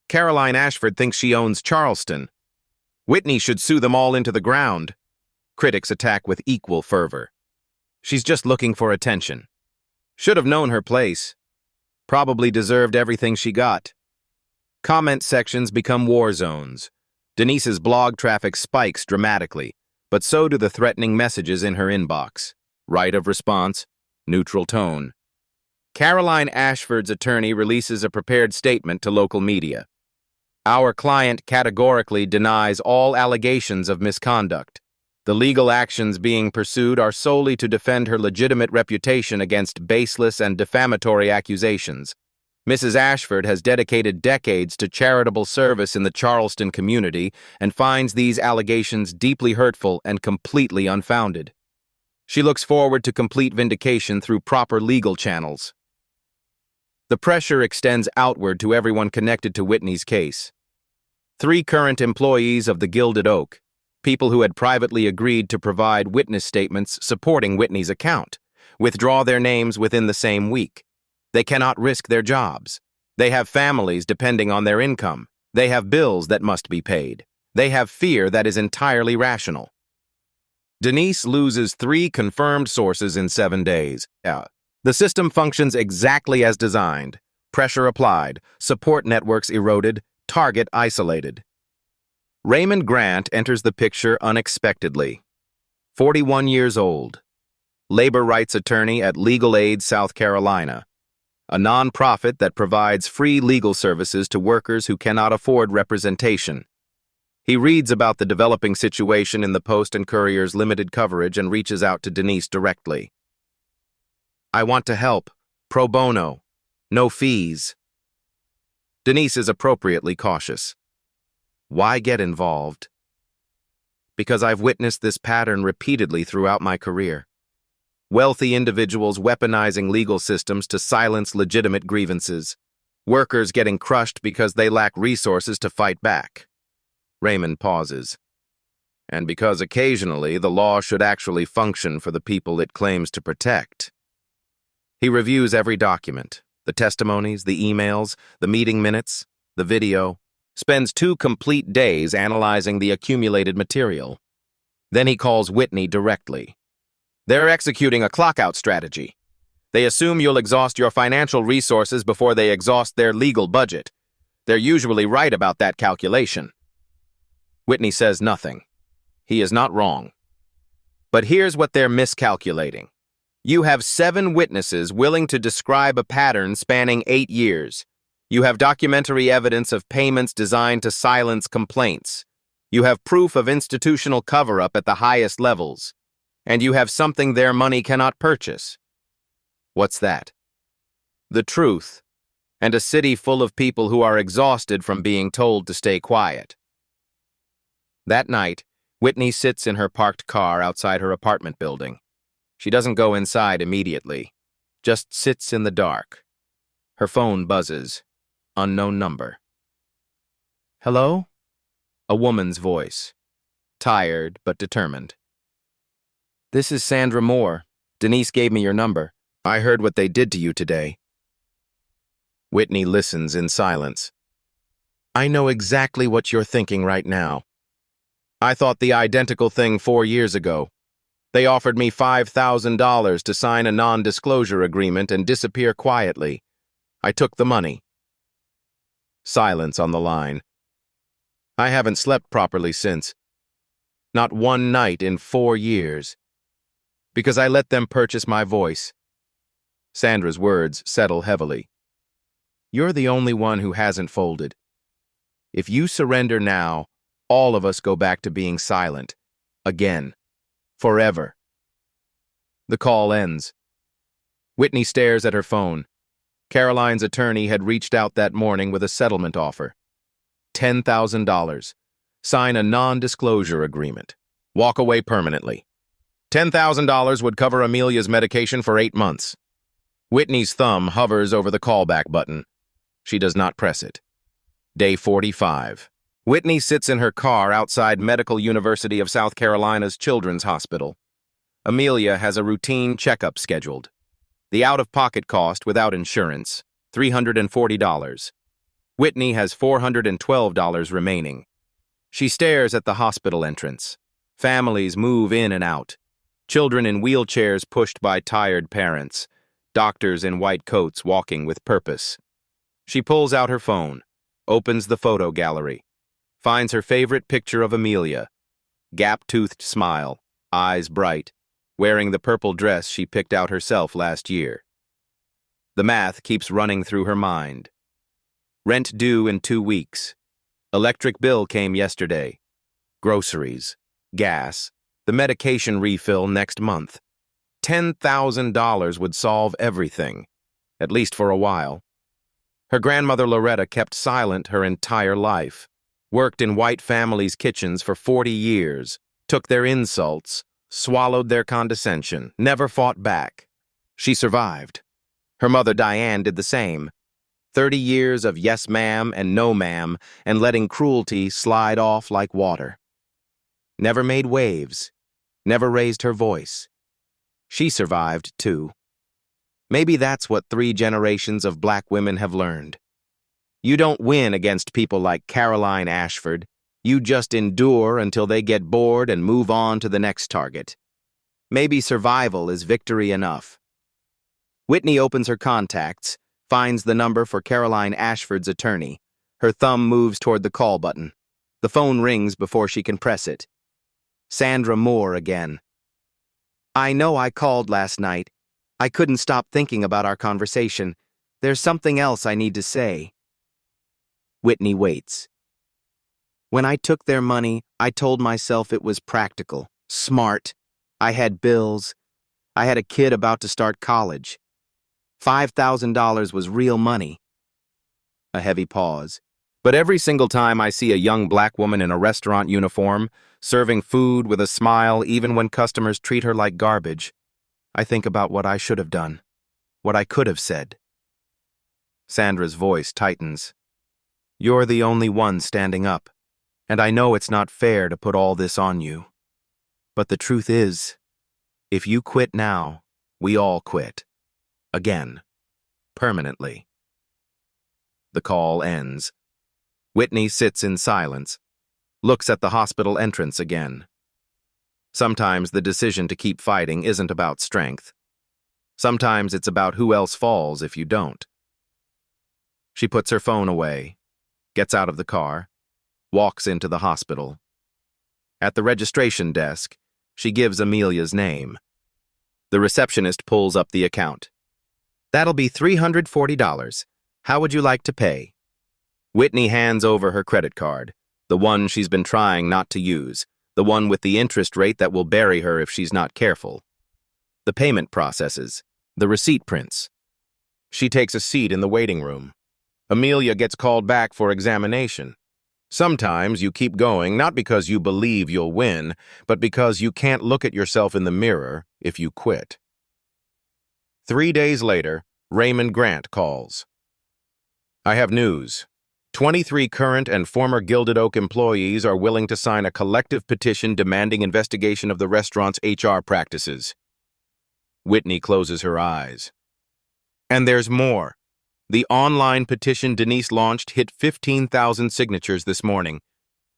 Caroline Ashford thinks she owns Charleston. Whitney should sue them all into the ground. Critics attack with equal fervor. She's just looking for attention. Should have known her place. Probably deserved everything she got. Comment sections become war zones. Denise's blog traffic spikes dramatically, but so do the threatening messages in her inbox. Right of response, neutral tone. Caroline Ashford's attorney releases a prepared statement to local media. Our client categorically denies all allegations of misconduct. The legal actions being pursued are solely to defend her legitimate reputation against baseless and defamatory accusations. Mrs. Ashford has dedicated decades to charitable service in the Charleston community and finds these allegations deeply hurtful and completely unfounded. She looks forward to complete vindication through proper legal channels. The pressure extends outward to everyone connected to Whitney's case. 3 current employees of the Gilded Oak, people who had privately agreed to provide witness statements supporting Whitney's account, withdraw their names within the same week. They cannot risk their jobs. They have families depending on their income. They have bills that must be paid. They have fear that is entirely rational. Denise loses 3 confirmed sources in 7 days. The system functions exactly as designed. Pressure applied, support networks eroded, target isolated. Raymond Grant enters the picture unexpectedly. 41 years old. Labor rights attorney at Legal Aid South Carolina, a nonprofit that provides free legal services to workers who cannot afford representation. He reads about the developing situation in the Post and Courier's limited coverage and reaches out to Denise directly. I want to help. Pro bono. No fees. Denise is appropriately cautious. Why get involved? Because I've witnessed this pattern repeatedly throughout my career. Wealthy individuals weaponizing legal systems to silence legitimate grievances. Workers getting crushed because they lack resources to fight back. Raymond pauses. And because occasionally the law should actually function for the people it claims to protect. He reviews every document, the testimonies, the emails, the meeting minutes, the video, spends 2 complete days analyzing the accumulated material. Then he calls Whitney directly. They're executing a clock-out strategy. They assume you'll exhaust your financial resources before they exhaust their legal budget. They're usually right about that calculation. Whitney says nothing. He is not wrong. But here's what they're miscalculating. You have 7 witnesses willing to describe a pattern spanning 8 years. You have documentary evidence of payments designed to silence complaints. You have proof of institutional cover-up at the highest levels. And you have something their money cannot purchase. What's that? The truth, and a city full of people who are exhausted from being told to stay quiet. That night, Whitney sits in her parked car outside her apartment building. She doesn't go inside immediately, just sits in the dark. Her phone buzzes. Unknown number. Hello? A woman's voice. Tired but determined. This is Sandra Moore. Denise gave me your number. I heard what they did to you today. Whitney listens in silence. I know exactly what you're thinking right now. I thought the identical thing 4 years ago. They offered me $5,000 to sign a non-disclosure agreement and disappear quietly. I took the money. Silence on the line. I haven't slept properly since. Not one night in 4 years. Because I let them purchase my voice. Sandra's words settle heavily. You're the only one who hasn't folded. If you surrender now, all of us go back to being silent. Again. Forever. The call ends. Whitney stares at her phone. Caroline's attorney had reached out that morning with a settlement offer. $10,000. Sign a non-disclosure agreement. Walk away permanently. $10,000 would cover Amelia's medication for 8 months. Whitney's thumb hovers over the callback button. She does not press it. Day 45. Whitney sits in her car outside Medical University of South Carolina's Children's Hospital. Amelia has a routine checkup scheduled. The out-of-pocket cost without insurance, $340. Whitney has $412 remaining. She stares at the hospital entrance. Families move in and out. Children in wheelchairs pushed by tired parents. Doctors in white coats walking with purpose. She pulls out her phone, opens the photo gallery, finds her favorite picture of Amelia. Gap-toothed smile, eyes bright, wearing the purple dress she picked out herself last year. The math keeps running through her mind. Rent due in 2 weeks. Electric bill came yesterday. Groceries, gas, the medication refill next month. $10,000 would solve everything, at least for a while. Her grandmother Loretta kept silent her entire life, worked in white families' kitchens for 40 years, took their insults, swallowed their condescension, never fought back. She survived. Her mother Diane did the same. 30 years of yes ma'am and no ma'am and letting cruelty slide off like water. Never made waves, never raised her voice. She survived, too. Maybe that's what 3 generations of black women have learned. You don't win against people like Caroline Ashford. You just endure until they get bored and move on to the next target. Maybe survival is victory enough. Whitney opens her contacts, finds the number for Caroline Ashford's attorney. Her thumb moves toward the call button. The phone rings before she can press it. Sandra Moore again. I know I called last night. I couldn't stop thinking about our conversation. There's something else I need to say. Whitney waits. When I took their money, I told myself it was practical, smart. I had bills. I had a kid about to start college. $5,000 was real money. A heavy pause. But every single time I see a young black woman in a restaurant uniform, serving food with a smile even when customers treat her like garbage, I think about what I should have done, what I could have said. Sandra's voice tightens. You're the only one standing up, and I know it's not fair to put all this on you. But the truth is, if you quit now, we all quit. Again. Permanently. The call ends. Whitney sits in silence, looks at the hospital entrance again. Sometimes the decision to keep fighting isn't about strength. Sometimes it's about who else falls if you don't. She puts her phone away, gets out of the car, walks into the hospital. At the registration desk, she gives Amelia's name. The receptionist pulls up the account. That'll be $340. How would you like to pay? Whitney hands over her credit card, the one she's been trying not to use, the one with the interest rate that will bury her if she's not careful. The payment processes, the receipt prints. She takes a seat in the waiting room. Amelia gets called back for examination. Sometimes you keep going not because you believe you'll win, but because you can't look at yourself in the mirror if you quit. 3 days later, Raymond Grant calls. I have news. 23 current and former Gilded Oak employees are willing to sign a collective petition demanding investigation of the restaurant's HR practices. Whitney closes her eyes. And there's more. The online petition Denise launched hit 15,000 signatures this morning.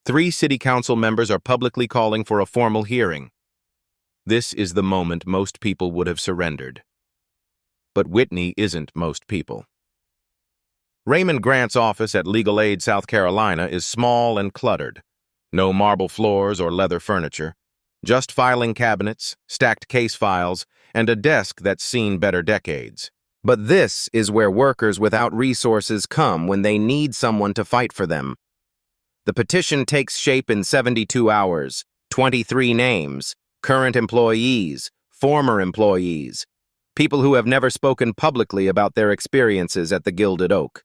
3 city council members are publicly calling for a formal hearing. This is the moment most people would have surrendered. But Whitney isn't most people. Raymond Grant's office at Legal Aid, South Carolina, is small and cluttered. No marble floors or leather furniture. Just filing cabinets, stacked case files, and a desk that's seen better decades. But this is where workers without resources come when they need someone to fight for them. The petition takes shape in 72 hours, 23 names, current employees, former employees, people who have never spoken publicly about their experiences at the Gilded Oak.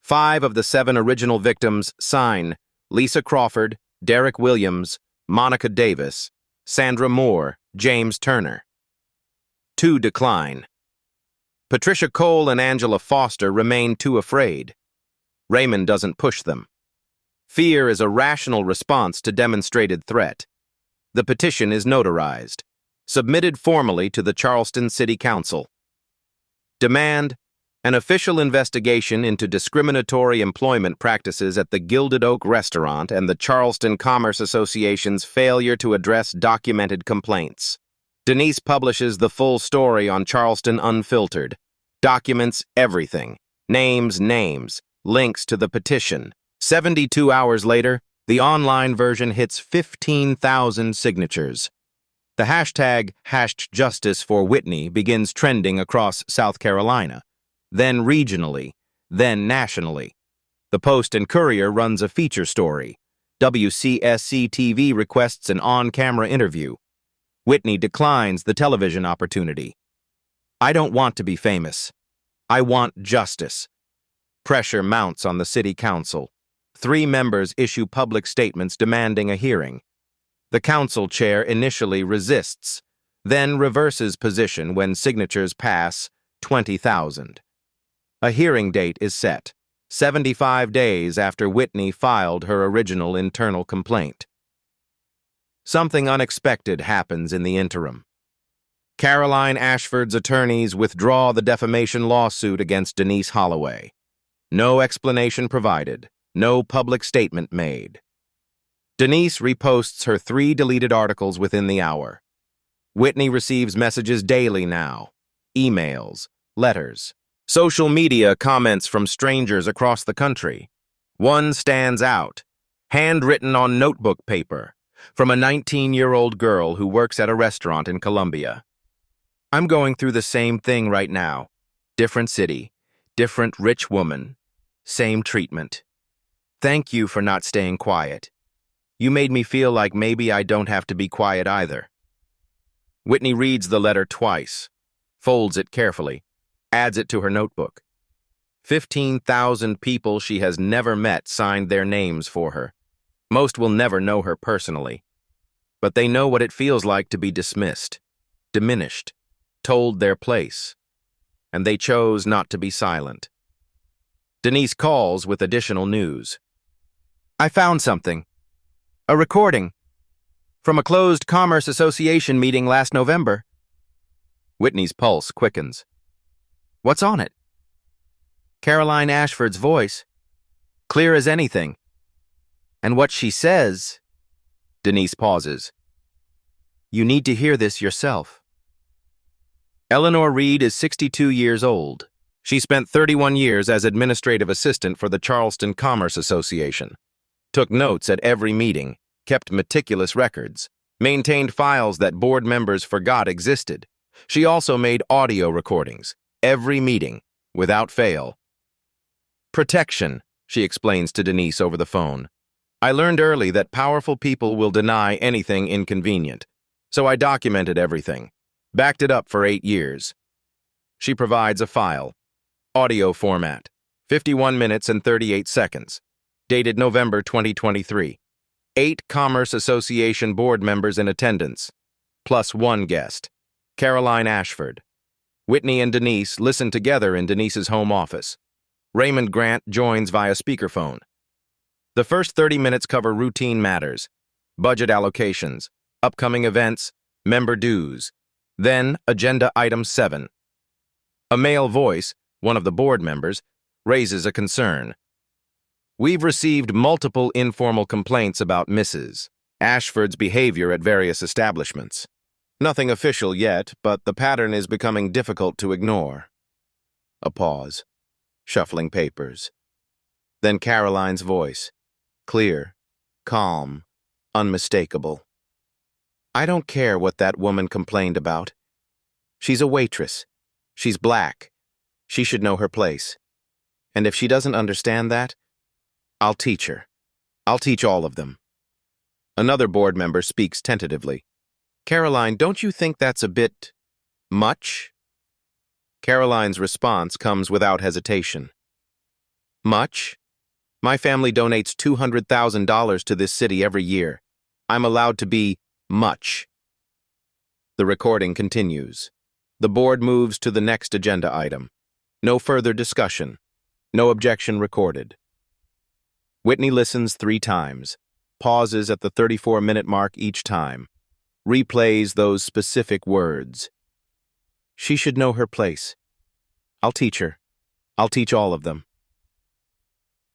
5 of the 7 original victims sign: Lisa Crawford, Derek Williams, Monica Davis, Sandra Moore, James Turner. 2 decline. Patricia Cole and Angela Foster remain too afraid. Raymond doesn't push them. Fear is a rational response to demonstrated threat. The petition is notarized, submitted formally to the Charleston City Council. Demand: an official investigation into discriminatory employment practices at the Gilded Oak restaurant and the Charleston Commerce Association's failure to address documented complaints. Denise publishes the full story on Charleston Unfiltered. Documents everything. Names, links to the petition. 72 hours later, the online version hits 15,000 signatures. The hashtag #JusticeForWhitney begins trending across South Carolina, then regionally, then nationally. The Post and Courier runs a feature story. WCSC-TV requests an on-camera interview. Whitney declines the television opportunity. "I don't want to be famous. I want justice." Pressure mounts on the city council. 3 members issue public statements demanding a hearing. The council chair initially resists, then reverses position when signatures pass 20,000. A hearing date is set, 75 days after Whitney filed her original internal complaint. Something unexpected happens in the interim. Caroline Ashford's attorneys withdraw the defamation lawsuit against Denise Holloway. No explanation provided, no public statement made. Denise reposts her 3 deleted articles within the hour. Whitney receives messages daily now: emails, letters, social media comments from strangers across the country. One stands out, handwritten on notebook paper, from a 19-year-old girl who works at a restaurant in Columbia. "I'm going through the same thing right now. Different city, different rich woman, same treatment. Thank you for not staying quiet. You made me feel like maybe I don't have to be quiet either." Whitney reads the letter twice, folds it carefully, adds it to her notebook. 15,000 people she has never met signed their names for her. Most will never know her personally, but they know what it feels like to be dismissed, diminished, told their place, and they chose not to be silent. Denise calls with additional news. "I found something. A recording from a closed Commerce Association meeting last November." Whitney's pulse quickens. "What's on it?" Caroline Ashford's voice, clear as anything. "And what she says..." Denise pauses. "You need to hear this yourself." Eleanor Reed is 62 years old. She spent 31 years as administrative assistant for the Charleston Commerce Association, took notes at every meeting, kept meticulous records, maintained files that board members forgot existed. She also made audio recordings, every meeting, without fail. "Protection," she explains to Denise over the phone. "I learned early that powerful people will deny anything inconvenient, so I documented everything, backed it up for 8 years. She provides a file, audio format, 51 minutes and 38 seconds, dated November 2023. 8 Commerce Association board members in attendance, plus 1 guest, Caroline Ashford. Whitney and Denise listen together in Denise's home office. Raymond Grant joins via speakerphone. The first 30 minutes cover routine matters, budget allocations, upcoming events, member dues. Then, Agenda Item 7. A male voice, One of the board members raises a concern. We've received multiple informal complaints about Mrs. Ashford's behavior at various establishments. Nothing official yet, but the pattern is becoming difficult to ignore. A pause, shuffling papers. Then Caroline's voice, clear, calm, unmistakable. I don't care what that woman complained about. She's a waitress. She's black. She should know her place. And if she doesn't understand that, I'll teach her. I'll teach all of them. Another board member speaks tentatively. Caroline, don't you think that's a bit much? Caroline's response comes without hesitation. Much? My family donates $200,000 to this city every year. I'm allowed to be much. The recording continues. The board moves to the next agenda item. No further discussion. No objection recorded. Whitney listens 3 times, pauses at the 34-minute mark each time, replays those specific words. She should know her place. I'll teach her. I'll teach all of them.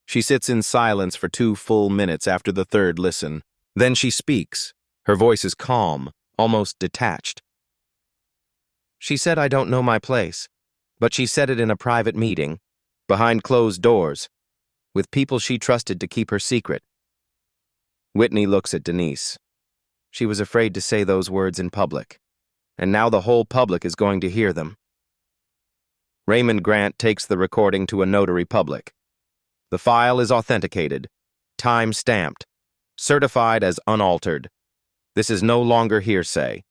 She sits in silence for 2 full minutes after the 3rd listen. Then she speaks. Her voice is calm, almost detached. She said I don't know my place, but she said it in a private meeting, behind closed doors, with people she trusted to keep her secret. Whitney looks at Denise. She was afraid to say those words in public, and now the whole public is going to hear them. Raymond Grant takes the recording to a notary public. The file is authenticated, time-stamped, certified as unaltered. This is no longer hearsay.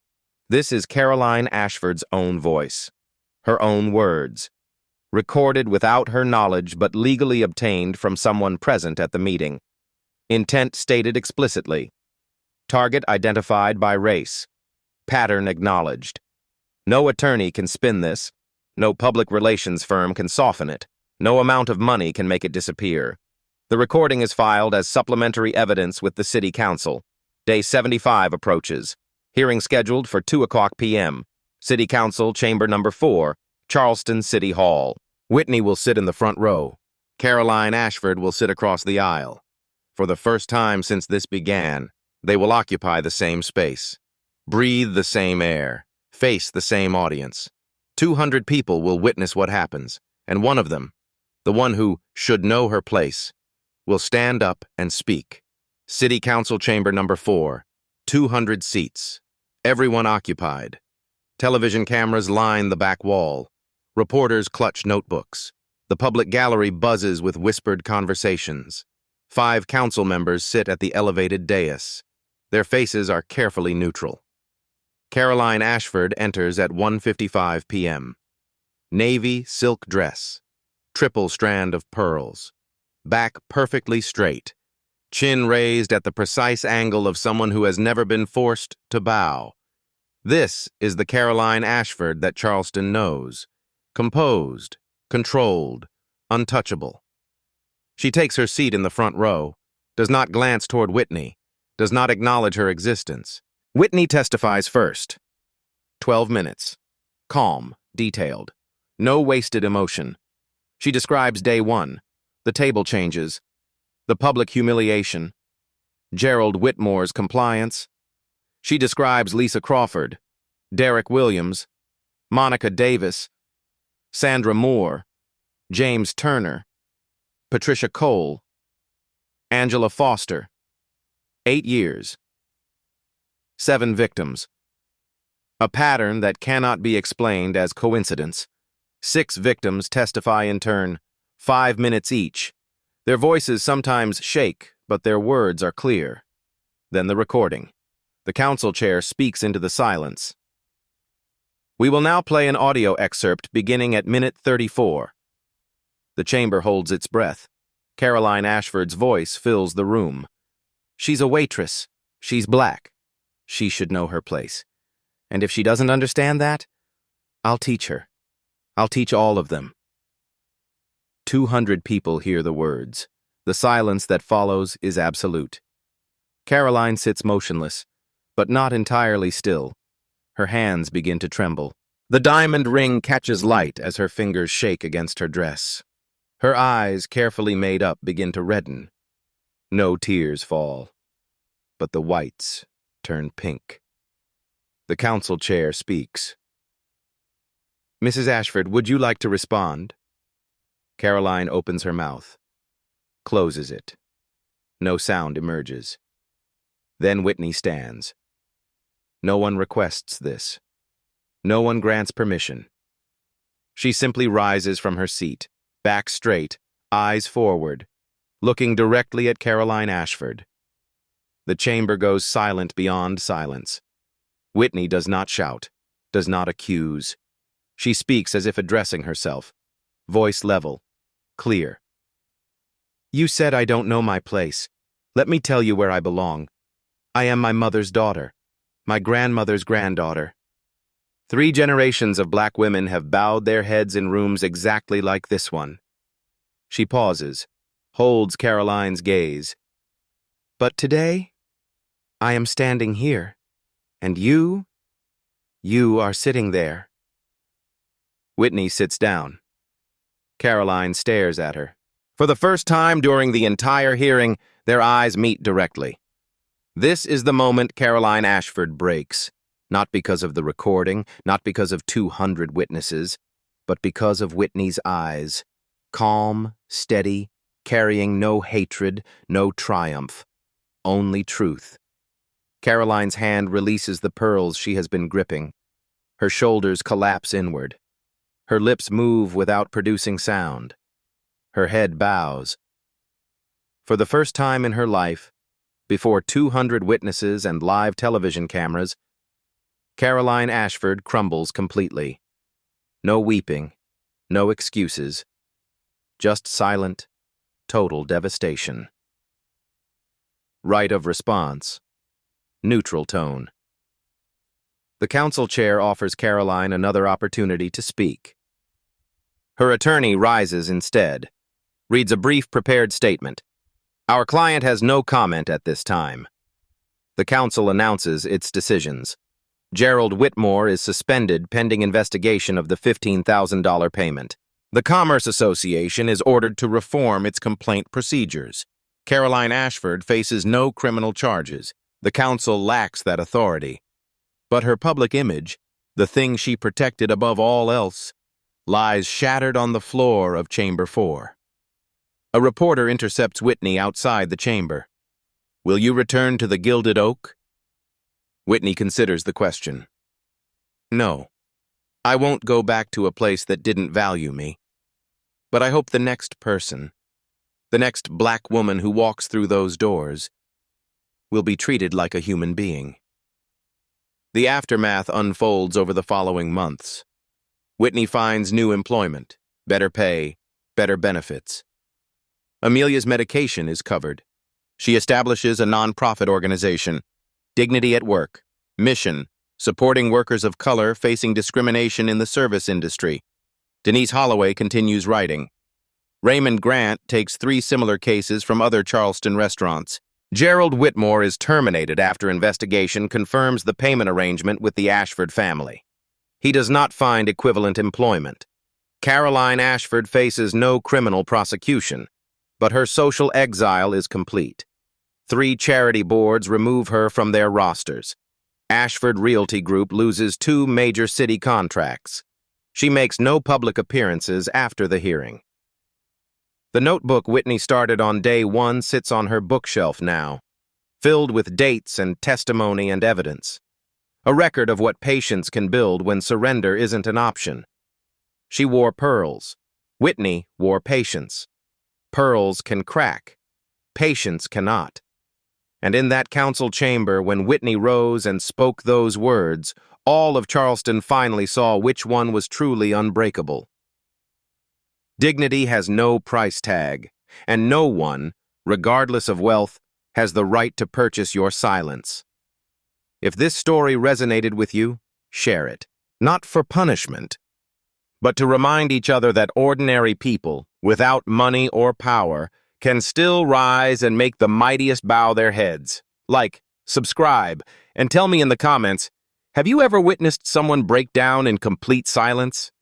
This is Caroline Ashford's own voice, her own words, recorded without her knowledge but legally obtained from someone present at the meeting. Intent stated explicitly. Target identified by race. Pattern acknowledged. No attorney can spin this. No public relations firm can soften it. No amount of money can make it disappear. The recording is filed as supplementary evidence with the City Council. Day 75 approaches. Hearing scheduled for 2:00 p.m. City Council, Chamber Number 4, Charleston City Hall. Whitney will sit in the front row. Caroline Ashford will sit across the aisle. For the first time since this began, they will occupy the same space, breathe the same air, face the same audience. 200 people will witness what happens, and one of them, the one who should know her place, will stand up and speak. City Council Chamber Number 4, 200 seats, everyone occupied. Television cameras line the back wall. Reporters clutch notebooks. The public gallery buzzes with whispered conversations. 5 council members sit at the elevated dais. Their faces are carefully neutral. Caroline Ashford enters at 1:55 p.m. Navy silk dress, triple strand of pearls, back perfectly straight, chin raised at the precise angle of someone who has never been forced to bow. This is the Caroline Ashford that Charleston knows. Composed, controlled, untouchable. She takes her seat in the front row, does not glance toward Whitney, does not acknowledge her existence. Whitney testifies first. 12 minutes. Calm, detailed. No wasted emotion. She describes day 1, the table changes, the public humiliation, Gerald Whitmore's compliance. She describes Lisa Crawford, Derek Williams, Monica Davis, Sandra Moore, James Turner, Patricia Cole, Angela Foster. 8 years. 7 victims. A pattern that cannot be explained as coincidence. 6 victims testify in turn, 5 minutes each. Their voices sometimes shake, but their words are clear. Then the recording. The council chair speaks into the silence. We will now play an audio excerpt beginning at minute 34. The chamber holds its breath. Caroline Ashford's voice fills the room. She's a waitress. She's black. She should know her place. And if she doesn't understand that, I'll teach her. I'll teach all of them. 200 people hear the words. The silence that follows is absolute. Caroline sits motionless, but not entirely still. Her hands begin to tremble. The diamond ring catches light as her fingers shake against her dress. Her eyes, carefully made up, begin to redden. No tears fall, but the whites turn pink. The council chair speaks. Mrs. Ashford, would you like to respond? Caroline opens her mouth, closes it. No sound emerges. Then Whitney stands. No one requests this. No one grants permission. She simply rises from her seat, back straight, eyes forward, looking directly at Caroline Ashford. The chamber goes silent beyond silence. Whitney does not shout, does not accuse. She speaks as if addressing herself, voice level, clear. You said I don't know my place. Let me tell you where I belong. I am my mother's daughter, my grandmother's granddaughter. 3 generations of black women have bowed their heads in rooms exactly like this one. She pauses, holds Caroline's gaze. But today, I am standing here, and you are sitting there. Whitney sits down. Caroline stares at her. For the first time during the entire hearing, their eyes meet directly. This is the moment Caroline Ashford breaks, not because of the recording, not because of 200 witnesses, but because of Whitney's eyes, calm, steady, carrying no hatred, no triumph, only truth. Caroline's hand releases the pearls she has been gripping. Her shoulders collapse inward. Her lips move without producing sound. Her head bows. For the first time in her life, before 200 witnesses and live television cameras, Caroline Ashford crumbles completely. No weeping, no excuses, just silent, total devastation. Right of response. Neutral tone. The council chair offers Caroline another opportunity to speak. Her attorney rises instead, reads a brief prepared statement. Our client has no comment at this time. The council announces its decisions. Gerald Whitmore is suspended pending investigation of the $15,000 payment. The Commerce Association is ordered to reform its complaint procedures. Caroline Ashford faces no criminal charges. The council lacks that authority. But her public image, the thing she protected above all else, lies shattered on the floor of Chamber 4. A reporter intercepts Whitney outside the chamber. Will you return to the Gilded Oak? Whitney considers the question. No, I won't go back to a place that didn't value me. But I hope the next person, the next black woman who walks through those doors, will be treated like a human being. The aftermath unfolds over the following months. Whitney finds new employment, better pay, better benefits. Amelia's medication is covered. She establishes a nonprofit organization, Dignity at Work, mission, supporting workers of color facing discrimination in the service industry. Denise Holloway continues writing. Raymond Grant takes 3 similar cases from other Charleston restaurants. Gerald Whitmore is terminated after investigation confirms the payment arrangement with the Ashford family. He does not find equivalent employment. Caroline Ashford faces no criminal prosecution, but her social exile is complete. 3 charity boards remove her from their rosters. Ashford Realty Group loses 2 major city contracts. She makes no public appearances after the hearing. The notebook Whitney started on day 1 sits on her bookshelf now, filled with dates and testimony and evidence. A record of what patience can build when surrender isn't an option. She wore pearls. Whitney wore patience. Pearls can crack. Patience cannot. And in that council chamber, when Whitney rose and spoke those words, all of Charleston finally saw which one was truly unbreakable. Dignity has no price tag, and no one, regardless of wealth, has the right to purchase your silence. If this story resonated with you, share it. Not for punishment, but to remind each other that ordinary people, without money or power, can still rise and make the mightiest bow their heads. Like, subscribe, and tell me in the comments, Have you ever witnessed someone break down in complete silence?